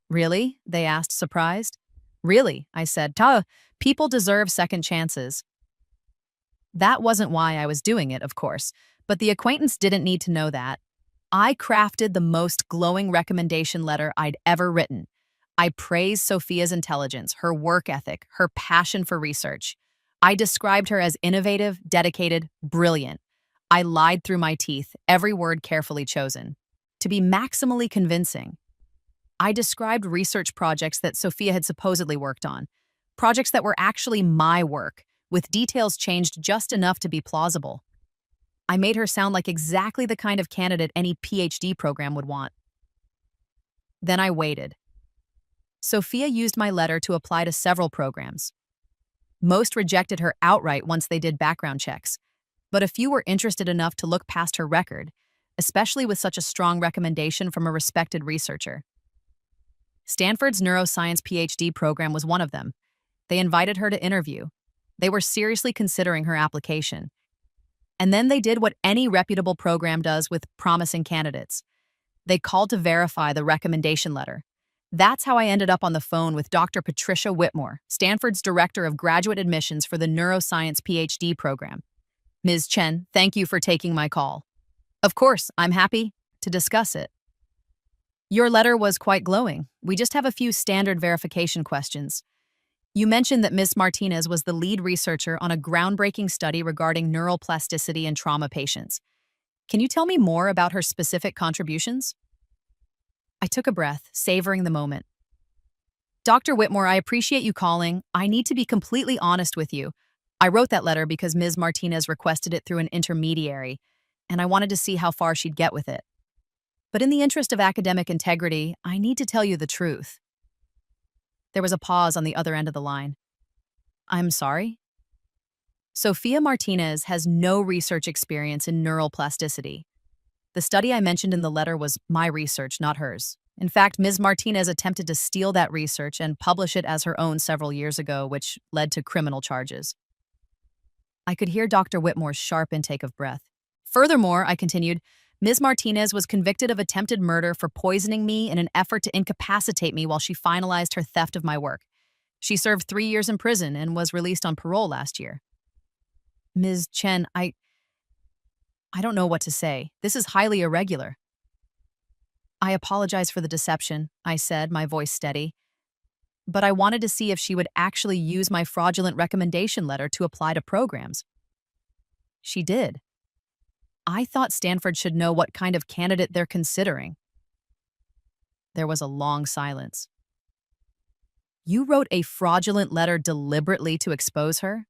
Really? They asked, surprised. Really, I said. People deserve second chances. That wasn't why I was doing it, of course, but the acquaintance didn't need to know that. I crafted the most glowing recommendation letter I'd ever written. I praised Sophia's intelligence, her work ethic, her passion for research. I described her as innovative, dedicated, brilliant. I lied through my teeth, every word carefully chosen, to be maximally convincing. I described research projects that Sophia had supposedly worked on, projects that were actually my work, with details changed just enough to be plausible. I made her sound like exactly the kind of candidate any PhD program would want. Then I waited. Sophia used my letter to apply to several programs. Most rejected her outright once they did background checks, but a few were interested enough to look past her record, especially with such a strong recommendation from a respected researcher. Stanford's neuroscience PhD program was one of them. They invited her to interview. They were seriously considering her application. And then they did what any reputable program does with promising candidates. They called to verify the recommendation letter. That's how I ended up on the phone with Dr. Patricia Whitmore, Stanford's Director of Graduate Admissions for the Neuroscience PhD program. Ms. Chen, thank you for taking my call. Of course, I'm happy to discuss it. Your letter was quite glowing. We just have a few standard verification questions. You mentioned that Ms. Martinez was the lead researcher on a groundbreaking study regarding neural plasticity in trauma patients. Can you tell me more about her specific contributions? I took a breath, savoring the moment. Dr. Whitmore, I appreciate you calling. I need to be completely honest with you. I wrote that letter because Ms. Martinez requested it through an intermediary, and I wanted to see how far she'd get with it. But in the interest of academic integrity, I need to tell you the truth. There was a pause on the other end of the line. I'm sorry? Sophia Martinez has no research experience in neural plasticity. The study I mentioned in the letter was my research, not hers. In fact, Ms. Martinez attempted to steal that research and publish it as her own several years ago, which led to criminal charges. I could hear Dr. Whitmore's sharp intake of breath. Furthermore, I continued, Ms. Martinez was convicted of attempted murder for poisoning me in an effort to incapacitate me while she finalized her theft of my work. She served 3 years in prison and was released on parole last year. Ms. Chen, I don't know what to say. This is highly irregular. I apologize for the deception, I said, my voice steady. But I wanted to see if she would actually use my fraudulent recommendation letter to apply to programs. She did. I thought Stanford should know what kind of candidate they're considering. There was a long silence. You wrote a fraudulent letter deliberately to expose her?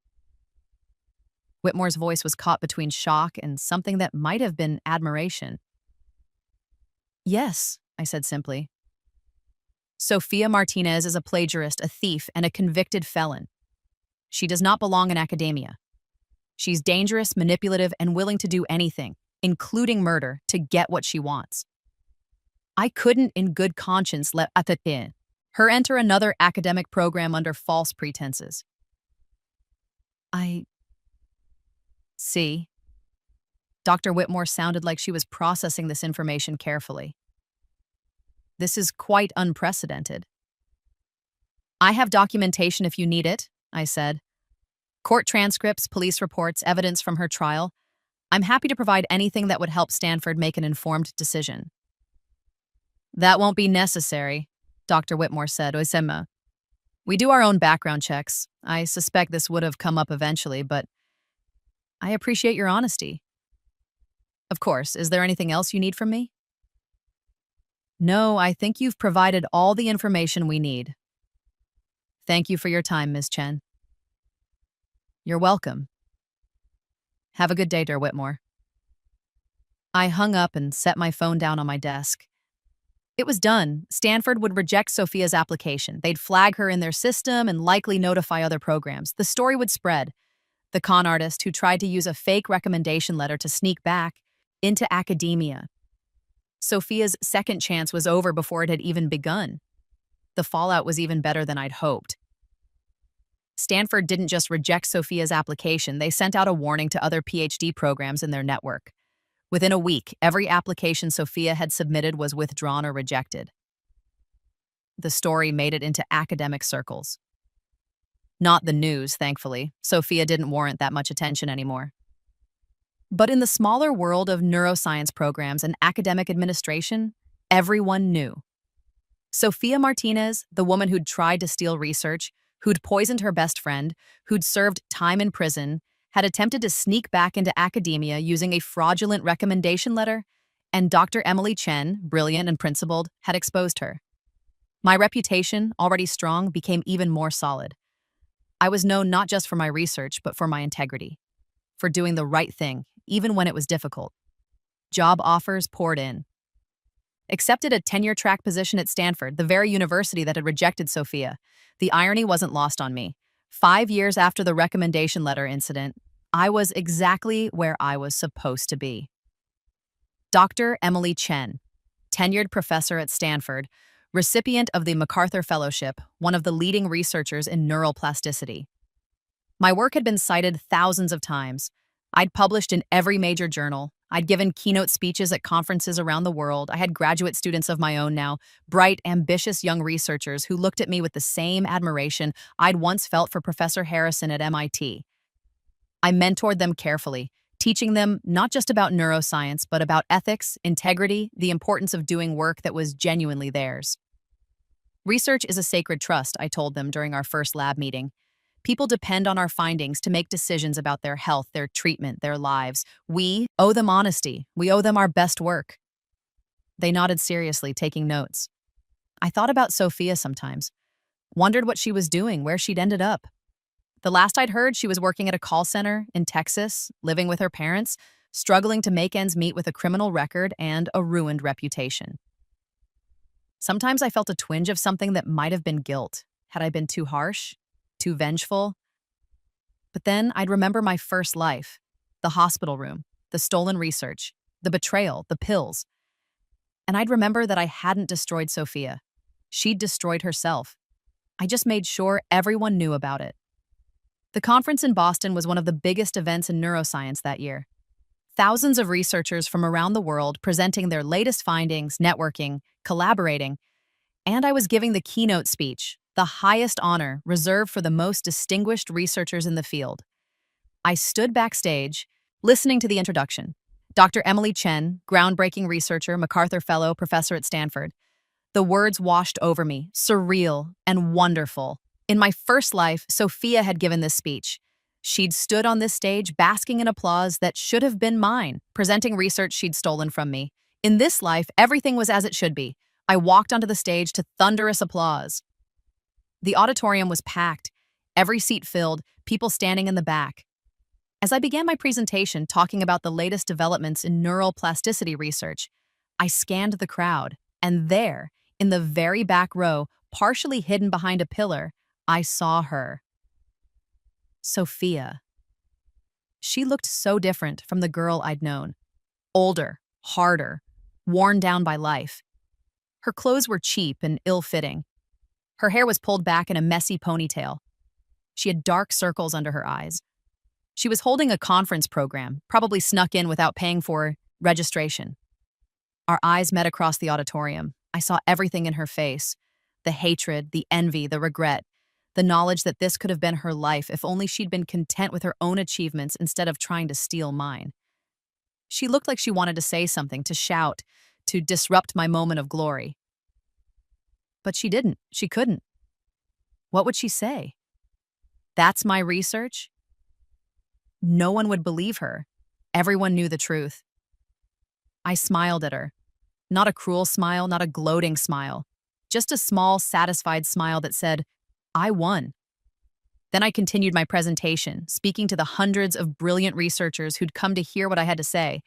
Whitmore's voice was caught between shock and something that might have been admiration. Yes, I said simply. Sophia Martinez is a plagiarist, a thief, and a convicted felon. She does not belong in academia. She's dangerous, manipulative, and willing to do anything, including murder, to get what she wants. I couldn't, in good conscience, let her enter another academic program under false pretenses. I see. Dr. Whitmore sounded like she was processing this information carefully. This is quite unprecedented. I have documentation if you need it, I said. Court transcripts, police reports, evidence from her trial. I'm happy to provide anything that would help Stanford make an informed decision. That won't be necessary, Dr. Whitmore said. We do our own background checks. I suspect this would have come up eventually, but I appreciate your honesty. Of course, is there anything else you need from me? No, I think you've provided all the information we need. Thank you for your time, Ms. Chen. You're welcome. Have a good day, Dr. Whitmore. I hung up and set my phone down on my desk. It was done. Stanford would reject Sophia's application. They'd flag her in their system and likely notify other programs. The story would spread. The con artist who tried to use a fake recommendation letter to sneak back into academia. Sophia's second chance was over before it had even begun. The fallout was even better than I'd hoped. Stanford didn't just reject Sophia's application, they sent out a warning to other PhD programs in their network. Within a week, every application Sophia had submitted was withdrawn or rejected. The story made it into academic circles. Not the news, thankfully. Sophia didn't warrant that much attention anymore. But in the smaller world of neuroscience programs and academic administration, everyone knew. Sophia Martinez, the woman who'd tried to steal research, who'd poisoned her best friend, who'd served time in prison, had attempted to sneak back into academia using a fraudulent recommendation letter, and Dr. Emily Chen, brilliant and principled, had exposed her. My reputation, already strong, became even more solid. I was known not just for my research, but for my integrity, for doing the right thing, even when it was difficult. Job offers poured in. Accepted a tenure-track position at Stanford, the very university that had rejected Sophia. The irony wasn't lost on me. 5 years after the recommendation letter incident, I was exactly where I was supposed to be. Dr. Emily Chen, tenured professor at Stanford, recipient of the MacArthur Fellowship, one of the leading researchers in neuroplasticity. My work had been cited thousands of times. I'd published in every major journal. I'd given keynote speeches at conferences around the world. I had graduate students of my own now, bright, ambitious young researchers who looked at me with the same admiration I'd once felt for Professor Harrison at MIT. I mentored them carefully, teaching them not just about neuroscience, but about ethics, integrity, the importance of doing work that was genuinely theirs. Research is a sacred trust, I told them during our first lab meeting. People depend on our findings to make decisions about their health, their treatment, their lives. We owe them honesty. We owe them our best work. They nodded seriously, taking notes. I thought about Sophia sometimes, wondered what she was doing, where she'd ended up. The last I'd heard, she was working at a call center in Texas, living with her parents, struggling to make ends meet with a criminal record and a ruined reputation. Sometimes I felt a twinge of something that might have been guilt. Had I been too harsh? Too vengeful? But then I'd remember my first life, the hospital room, the stolen research, the betrayal, the pills. And I'd remember that I hadn't destroyed Sophia. She'd destroyed herself. I just made sure everyone knew about it. The conference in Boston was one of the biggest events in neuroscience that year. Thousands of researchers from around the world presenting their latest findings, networking, collaborating, and I was giving the keynote speech, the highest honor reserved for the most distinguished researchers in the field. I stood backstage, listening to the introduction. Dr. Emily Chen, groundbreaking researcher, MacArthur Fellow, professor at Stanford. The words washed over me, surreal and wonderful. In my first life, Sophia had given this speech. She'd stood on this stage, basking in applause that should have been mine, presenting research she'd stolen from me. In this life, everything was as it should be. I walked onto the stage to thunderous applause. The auditorium was packed, every seat filled, people standing in the back. As I began my presentation talking about the latest developments in neural plasticity research, I scanned the crowd, and there, in the very back row, partially hidden behind a pillar, I saw her. Sophia. She looked so different from the girl I'd known. Older, harder, worn down by life. Her clothes were cheap and ill-fitting. Her hair was pulled back in a messy ponytail. She had dark circles under her eyes. She was holding a conference program, probably snuck in without paying for registration. Our eyes met across the auditorium. I saw everything in her face. The hatred, the envy, the regret. The knowledge that this could have been her life if only she'd been content with her own achievements instead of trying to steal mine. She looked like she wanted to say something, to shout, to disrupt my moment of glory. But she didn't. She couldn't. What would she say? That's my research? No one would believe her. Everyone knew the truth. I smiled at her. Not a cruel smile, not a gloating smile. Just a small, satisfied smile that said, I won. Then I continued my presentation, speaking to the hundreds of brilliant researchers who'd come to hear what I had to say,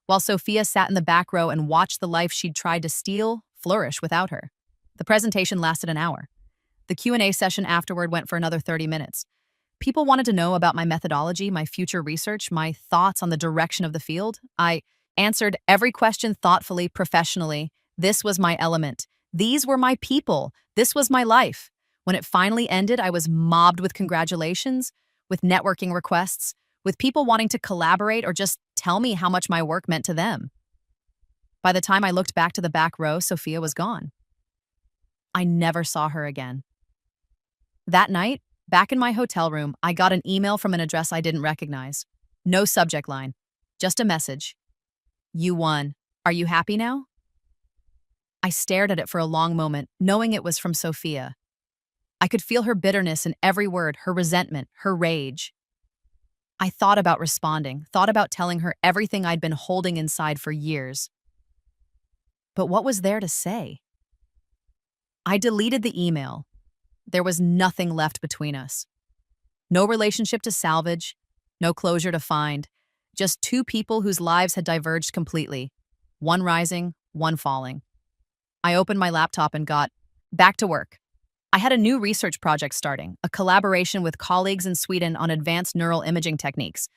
while Sophia sat in the back row and watched the life she'd tried to steal flourish without her. The presentation lasted an hour. The Q&A session afterward went for another 30 minutes. People wanted to know about my methodology, my future research, my thoughts on the direction of the field. I answered every question thoughtfully, professionally. This was my element. These were my people. This was my life. When it finally ended, I was mobbed with congratulations, with networking requests, with people wanting to collaborate or just tell me how much my work meant to them. By the time I looked back to the back row, Sophia was gone. I never saw her again. That night, back in my hotel room, I got an email from an address I didn't recognize. No subject line, just a message. You won. Are you happy now? I stared at it for a long moment, knowing it was from Sophia. I could feel her bitterness in every word, her resentment, her rage. I thought about responding, thought about telling her everything I'd been holding inside for years. But what was there to say? I deleted the email. There was nothing left between us. No relationship to salvage, no closure to find, just two people whose lives had diverged completely, one rising, one falling. I opened my laptop and got back to work. I had a new research project starting, a collaboration with colleagues in Sweden on advanced neural imaging techniques.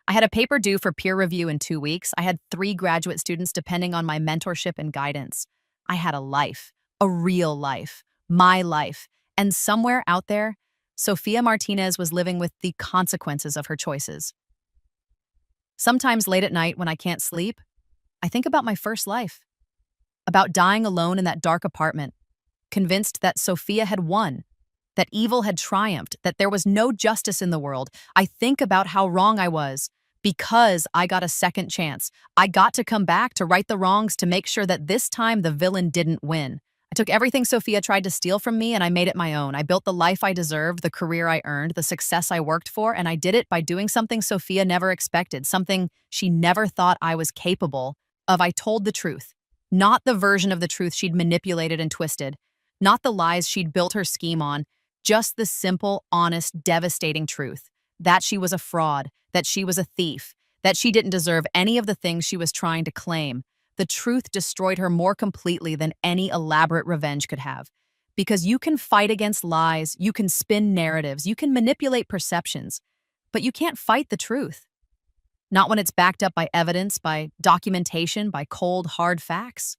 I had a paper due for peer review in 2 weeks. I had 3 graduate students depending on my mentorship and guidance. I had a life, a real life, my life. And somewhere out there, Sofia Martinez was living with the consequences of her choices. Sometimes late at night when I can't sleep, I think about my first life, about dying alone in that dark apartment, convinced that Sofia had won, that evil had triumphed, that there was no justice in the world. I think about how wrong I was because I got a second chance. I got to come back to right the wrongs, to make sure that this time the villain didn't win. I took everything Sofia tried to steal from me and I made it my own. I built the life I deserved, the career I earned, the success I worked for, and I did it by doing something Sofia never expected, something she never thought I was capable of. I told the truth, not the version of the truth she'd manipulated and twisted, not the lies she'd built her scheme on, just the simple, honest, devastating truth that she was a fraud, that she was a thief, that she didn't deserve any of the things she was trying to claim. The truth destroyed her more completely than any elaborate revenge could have. Because you can fight against lies, you can spin narratives, you can manipulate perceptions, but you can't fight the truth. Not when it's backed up by evidence, by documentation, by cold, hard facts.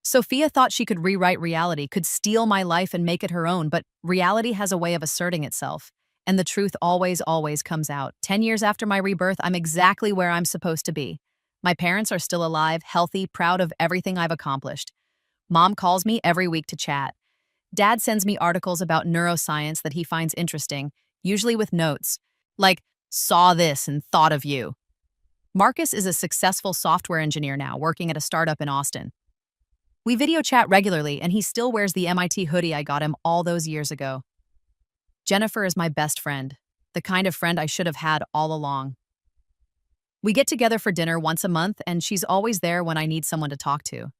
Sofia thought she could rewrite reality, could steal my life and make it her own, but reality has a way of asserting itself, and the truth always comes out. 10 years after my rebirth, I'm exactly where I'm supposed to be. My parents are still alive, healthy, proud of everything I've accomplished. Mom calls me every week to chat. Dad sends me articles about neuroscience that he finds interesting, usually with notes, like, saw this and thought of you. Marcus is a successful software engineer now, working at a startup in Austin. We video chat regularly, and he still wears the MIT hoodie I got him all those years ago. Jennifer is my best friend, the kind of friend I should have had all along. We get together for dinner once a month, and she's always there when I need someone to talk to.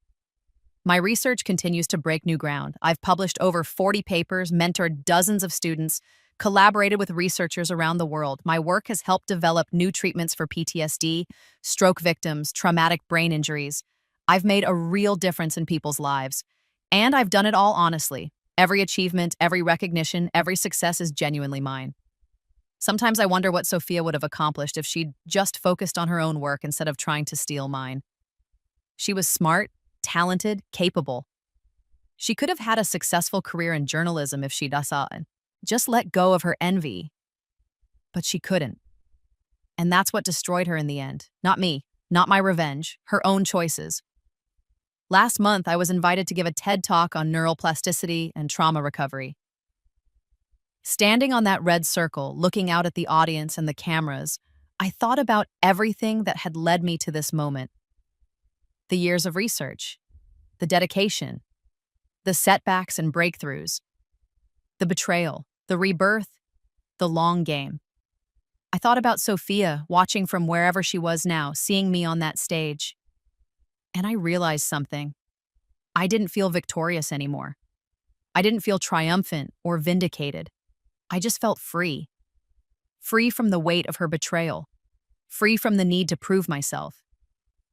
My research continues to break new ground. I've published over 40 papers, mentored dozens of students, collaborated with researchers around the world. My work has helped develop new treatments for PTSD, stroke victims, traumatic brain injuries. I've made a real difference in people's lives. And I've done it all honestly. Every achievement, every recognition, every success is genuinely mine. Sometimes I wonder what Sofia would have accomplished if she'd just focused on her own work instead of trying to steal mine. She was smart, talented, capable. She could have had a successful career in journalism if she'd just let go of her envy. But she couldn't. And that's what destroyed her in the end. Not me, not my revenge, her own choices. Last month, I was invited to give a TED Talk on neuroplasticity and trauma recovery. Standing on that red circle, looking out at the audience and the cameras, I thought about everything that had led me to this moment. The years of research, the dedication, the setbacks and breakthroughs, the betrayal, the rebirth, the long game. I thought about Sofia watching from wherever she was now, seeing me on that stage. And I realized something. I didn't feel victorious anymore. I didn't feel triumphant or vindicated. I just felt free. Free from the weight of her betrayal. Free from the need to prove myself.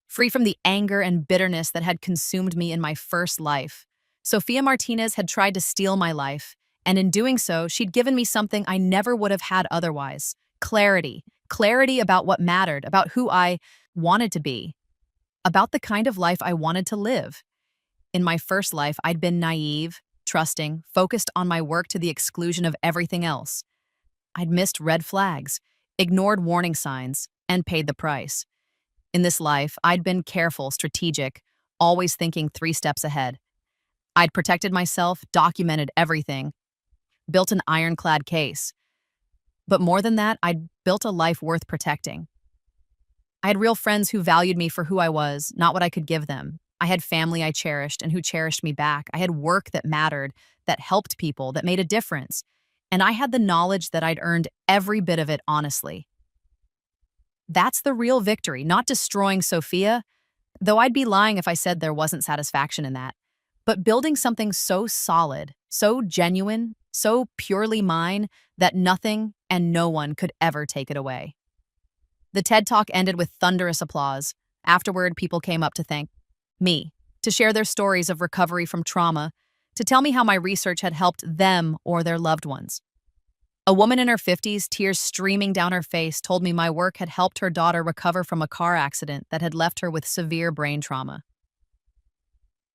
Free from the anger and bitterness that had consumed me in my first life. Sofia Martinez had tried to steal my life, and in doing so, she'd given me something I never would have had otherwise. Clarity. Clarity about what mattered, about who I wanted to be, about the kind of life I wanted to live. In my first life, I'd been naive, trusting, focused on my work to the exclusion of everything else. I'd missed red flags, ignored warning signs, and paid the price. In this life, I'd been careful, strategic, always thinking 3 steps ahead. I'd protected myself, documented everything, built an ironclad case. But more than that, I'd built a life worth protecting. I had real friends who valued me for who I was, not what I could give them. I had family I cherished and who cherished me back. I had work that mattered, that helped people, that made a difference. And I had the knowledge that I'd earned every bit of it honestly. That's the real victory, not destroying Sophia, though I'd be lying if I said there wasn't satisfaction in that, but building something so solid, so genuine, so purely mine that nothing and no one could ever take it away. The TED Talk ended with thunderous applause. Afterward, people came up to thank me, to share their stories of recovery from trauma, to tell me how my research had helped them or their loved ones. A woman in her 50s, tears streaming down her face, told me my work had helped her daughter recover from a car accident that had left her with severe brain trauma.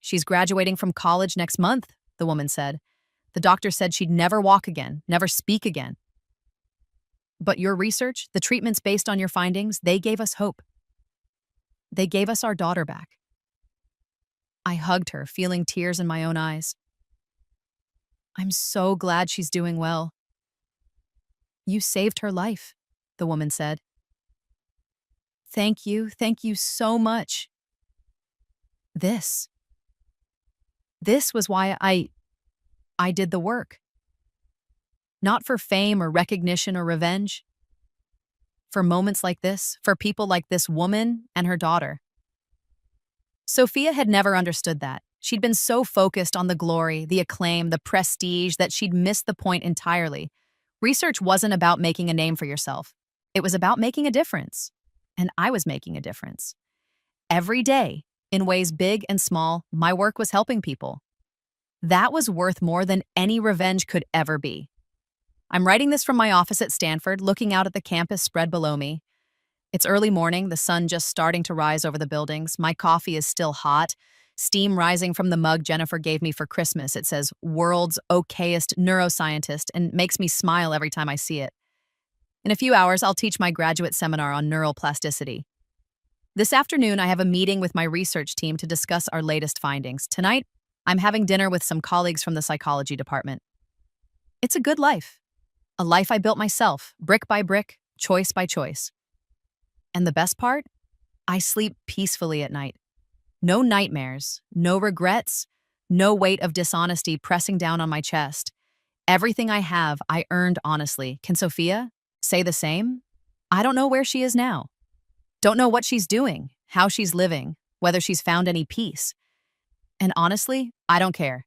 She's graduating from college next month, the woman said. The doctor said she'd never walk again, never speak again. But your research, the treatments based on your findings, they gave us hope. They gave us our daughter back. I hugged her, feeling tears in my own eyes. I'm so glad she's doing well. You saved her life, the woman said. Thank you so much. This was why I did the work. Not for fame or recognition or revenge. For moments like this, for people like this woman and her daughter. Sophia had never understood that. She'd been so focused on the glory, the acclaim, the prestige that she'd missed the point entirely. Research wasn't about making a name for yourself. It was about making a difference. And I was making a difference. Every day, in ways big and small, my work was helping people. That was worth more than any revenge could ever be. I'm writing this from my office at Stanford, looking out at the campus spread below me. It's early morning, the sun just starting to rise over the buildings. My coffee is still hot, steam rising from the mug Jennifer gave me for Christmas. It says, "World's okayest neuroscientist," and makes me smile every time I see it. In a few hours, I'll teach my graduate seminar on neural plasticity. This afternoon, I have a meeting with my research team to discuss our latest findings. Tonight, I'm having dinner with some colleagues from the psychology department. It's a good life. A life I built myself, brick by brick, choice by choice. And the best part? I sleep peacefully at night. No nightmares, no regrets, no weight of dishonesty pressing down on my chest. Everything I have, I earned honestly. Can Sophia say the same? I don't know where she is now. Don't know what she's doing, how she's living, whether she's found any peace. And honestly, I don't care.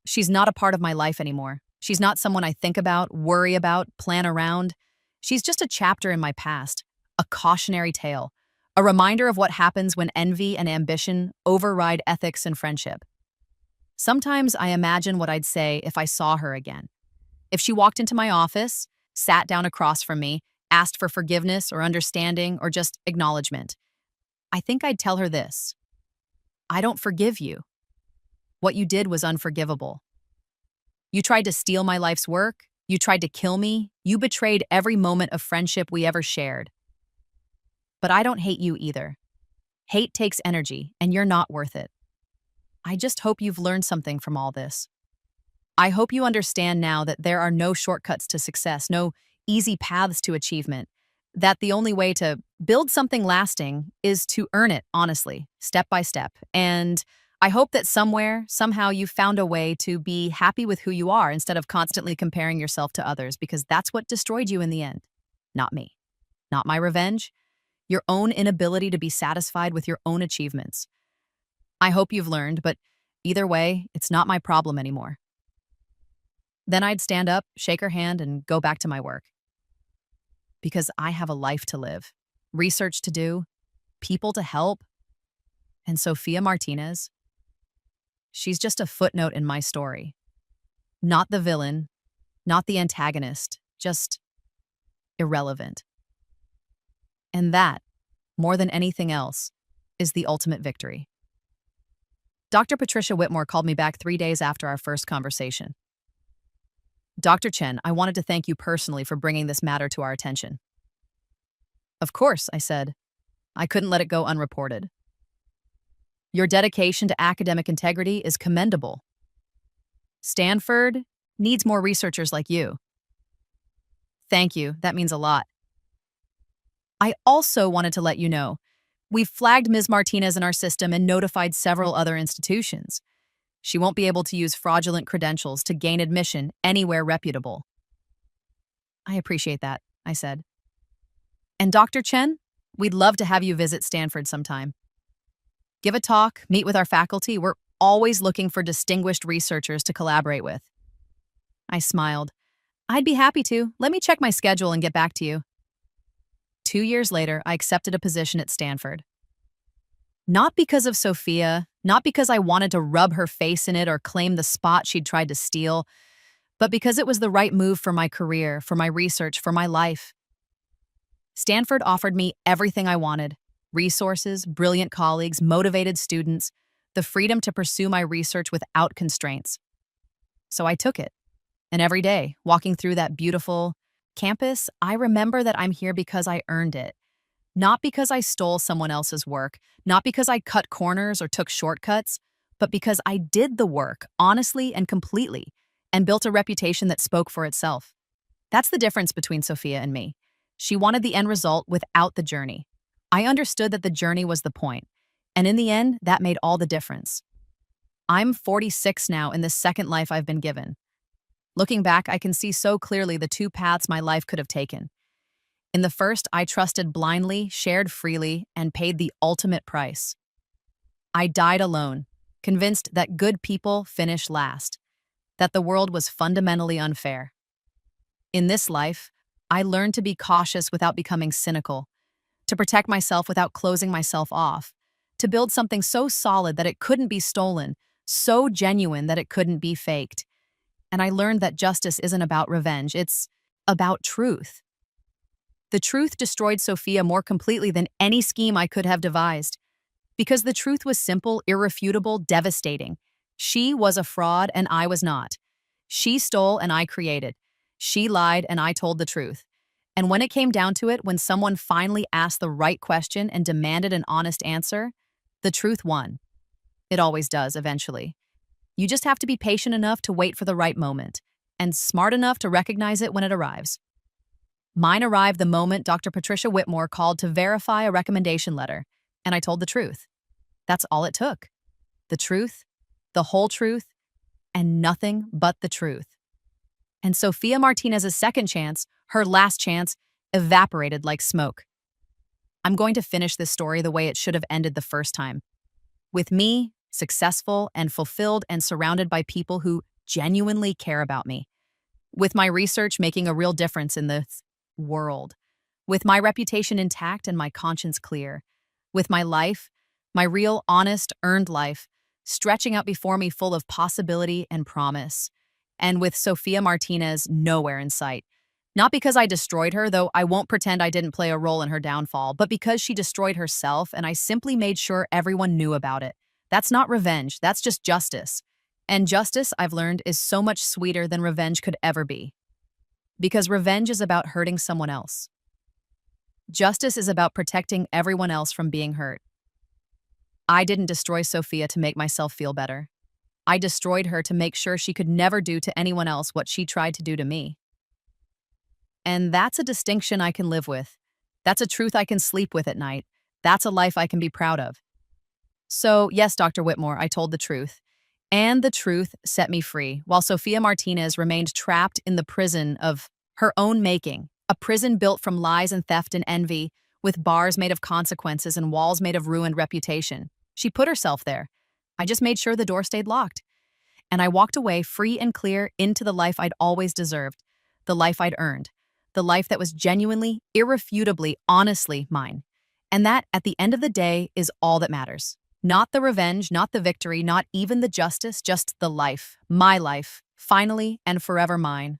She's not a part of my life anymore. She's not someone I think about, worry about, plan around. She's just a chapter in my past, a cautionary tale, a reminder of what happens when envy and ambition override ethics and friendship. Sometimes I imagine what I'd say if I saw her again. If she walked into my office, sat down across from me, asked for forgiveness or understanding or just acknowledgement, I think I'd tell her this: I don't forgive you. What you did was unforgivable. You tried to steal my life's work. You tried to kill me. You betrayed every moment of friendship we ever shared. But I don't hate you either. Hate takes energy, and you're not worth it. I just hope you've learned something from all this. I hope you understand now that there are no shortcuts to success, no easy paths to achievement, that the only way to build something lasting is to earn it honestly, step by step. And I hope that somewhere, somehow, you found a way to be happy with who you are instead of constantly comparing yourself to others, because that's what destroyed you in the end. Not me. Not my revenge. Your own inability to be satisfied with your own achievements. I hope you've learned, but either way, it's not my problem anymore. Then I'd stand up, shake her hand, and go back to my work. Because I have a life to live, research to do, people to help. And Sophia Martinez, she's just a footnote in my story. Not the villain, not the antagonist, just irrelevant. And that, more than anything else, is the ultimate victory. Dr. Patricia Whitmore called me back 3 days after our first conversation. Dr. Chen, I wanted to thank you personally for bringing this matter to our attention. Of course, I said. I couldn't let it go unreported. Your dedication to academic integrity is commendable. Stanford needs more researchers like you. Thank you, that means a lot. I also wanted to let you know, We've flagged Ms. Martinez in our system and notified several other institutions. She won't be able to use fraudulent credentials to gain admission anywhere reputable. I appreciate that, I said. And Dr. Chen, we'd love to have you visit Stanford sometime. Give a talk, meet with our faculty. We're always looking for distinguished researchers to collaborate with. I smiled. I'd be happy to. Let me check my schedule and get back to you. 2 years later, I accepted a position at Stanford. Not because of Sophia, not because I wanted to rub her face in it or claim the spot she'd tried to steal, but because it was the right move for my career, for my research, for my life. Stanford offered me everything I wanted: resources, brilliant colleagues, motivated students, the freedom to pursue my research without constraints. So I took it. And every day, walking through that beautiful campus, I remember that I'm here because I earned it. Not because I stole someone else's work, not because I cut corners or took shortcuts, but because I did the work honestly and completely and built a reputation that spoke for itself. That's the difference between Sophia and me. She wanted the end result without the journey. I understood that the journey was the point, and in the end, that made all the difference. I'm 46 now in the second life I've been given. Looking back, I can see so clearly the two paths my life could have taken. In the first, I trusted blindly, shared freely, and paid the ultimate price. I died alone, convinced that good people finish last, that the world was fundamentally unfair. In this life, I learned to be cautious without becoming cynical, to protect myself without closing myself off, to build something so solid that it couldn't be stolen, so genuine that it couldn't be faked. And I learned that justice isn't about revenge, it's about truth. The truth destroyed Sophia more completely than any scheme I could have devised. Because the truth was simple, irrefutable, devastating. She was a fraud and I was not. She stole and I created. She lied and I told the truth. And when it came down to it, when someone finally asked the right question and demanded an honest answer, the truth won. It always does, eventually. You just have to be patient enough to wait for the right moment, and smart enough to recognize it when it arrives. Mine arrived the moment Dr. Patricia Whitmore called to verify a recommendation letter, and I told the truth. That's all it took. The truth, the whole truth, and nothing but the truth. And Sophia Martinez's second chance, her last chance, evaporated like smoke. I'm going to finish this story the way it should have ended the first time. With me, successful and fulfilled and surrounded by people who genuinely care about me. With my research making a real difference in this world. With my reputation intact and my conscience clear. With my life, my real, honest, earned life, stretching out before me full of possibility and promise. And with Sophia Martinez nowhere in sight. Not because I destroyed her, though I won't pretend I didn't play a role in her downfall, but because she destroyed herself and I simply made sure everyone knew about it. That's not revenge, that's just justice. And justice, I've learned, is so much sweeter than revenge could ever be. Because revenge is about hurting someone else. Justice is about protecting everyone else from being hurt. I didn't destroy Sophia to make myself feel better. I destroyed her to make sure she could never do to anyone else what she tried to do to me. And that's a distinction I can live with. That's a truth I can sleep with at night. That's a life I can be proud of. So, yes, Dr. Whitmore, I told the truth. And the truth set me free, while Sophia Martinez remained trapped in the prison of her own making, a prison built from lies and theft and envy, with bars made of consequences and walls made of ruined reputation. She put herself there. I just made sure the door stayed locked. And I walked away free and clear into the life I'd always deserved, the life I'd earned, the life that was genuinely, irrefutably, honestly mine. And that, at the end of the day, is all that matters. Not the revenge, not the victory, not even the justice, just the life, my life, finally and forever mine.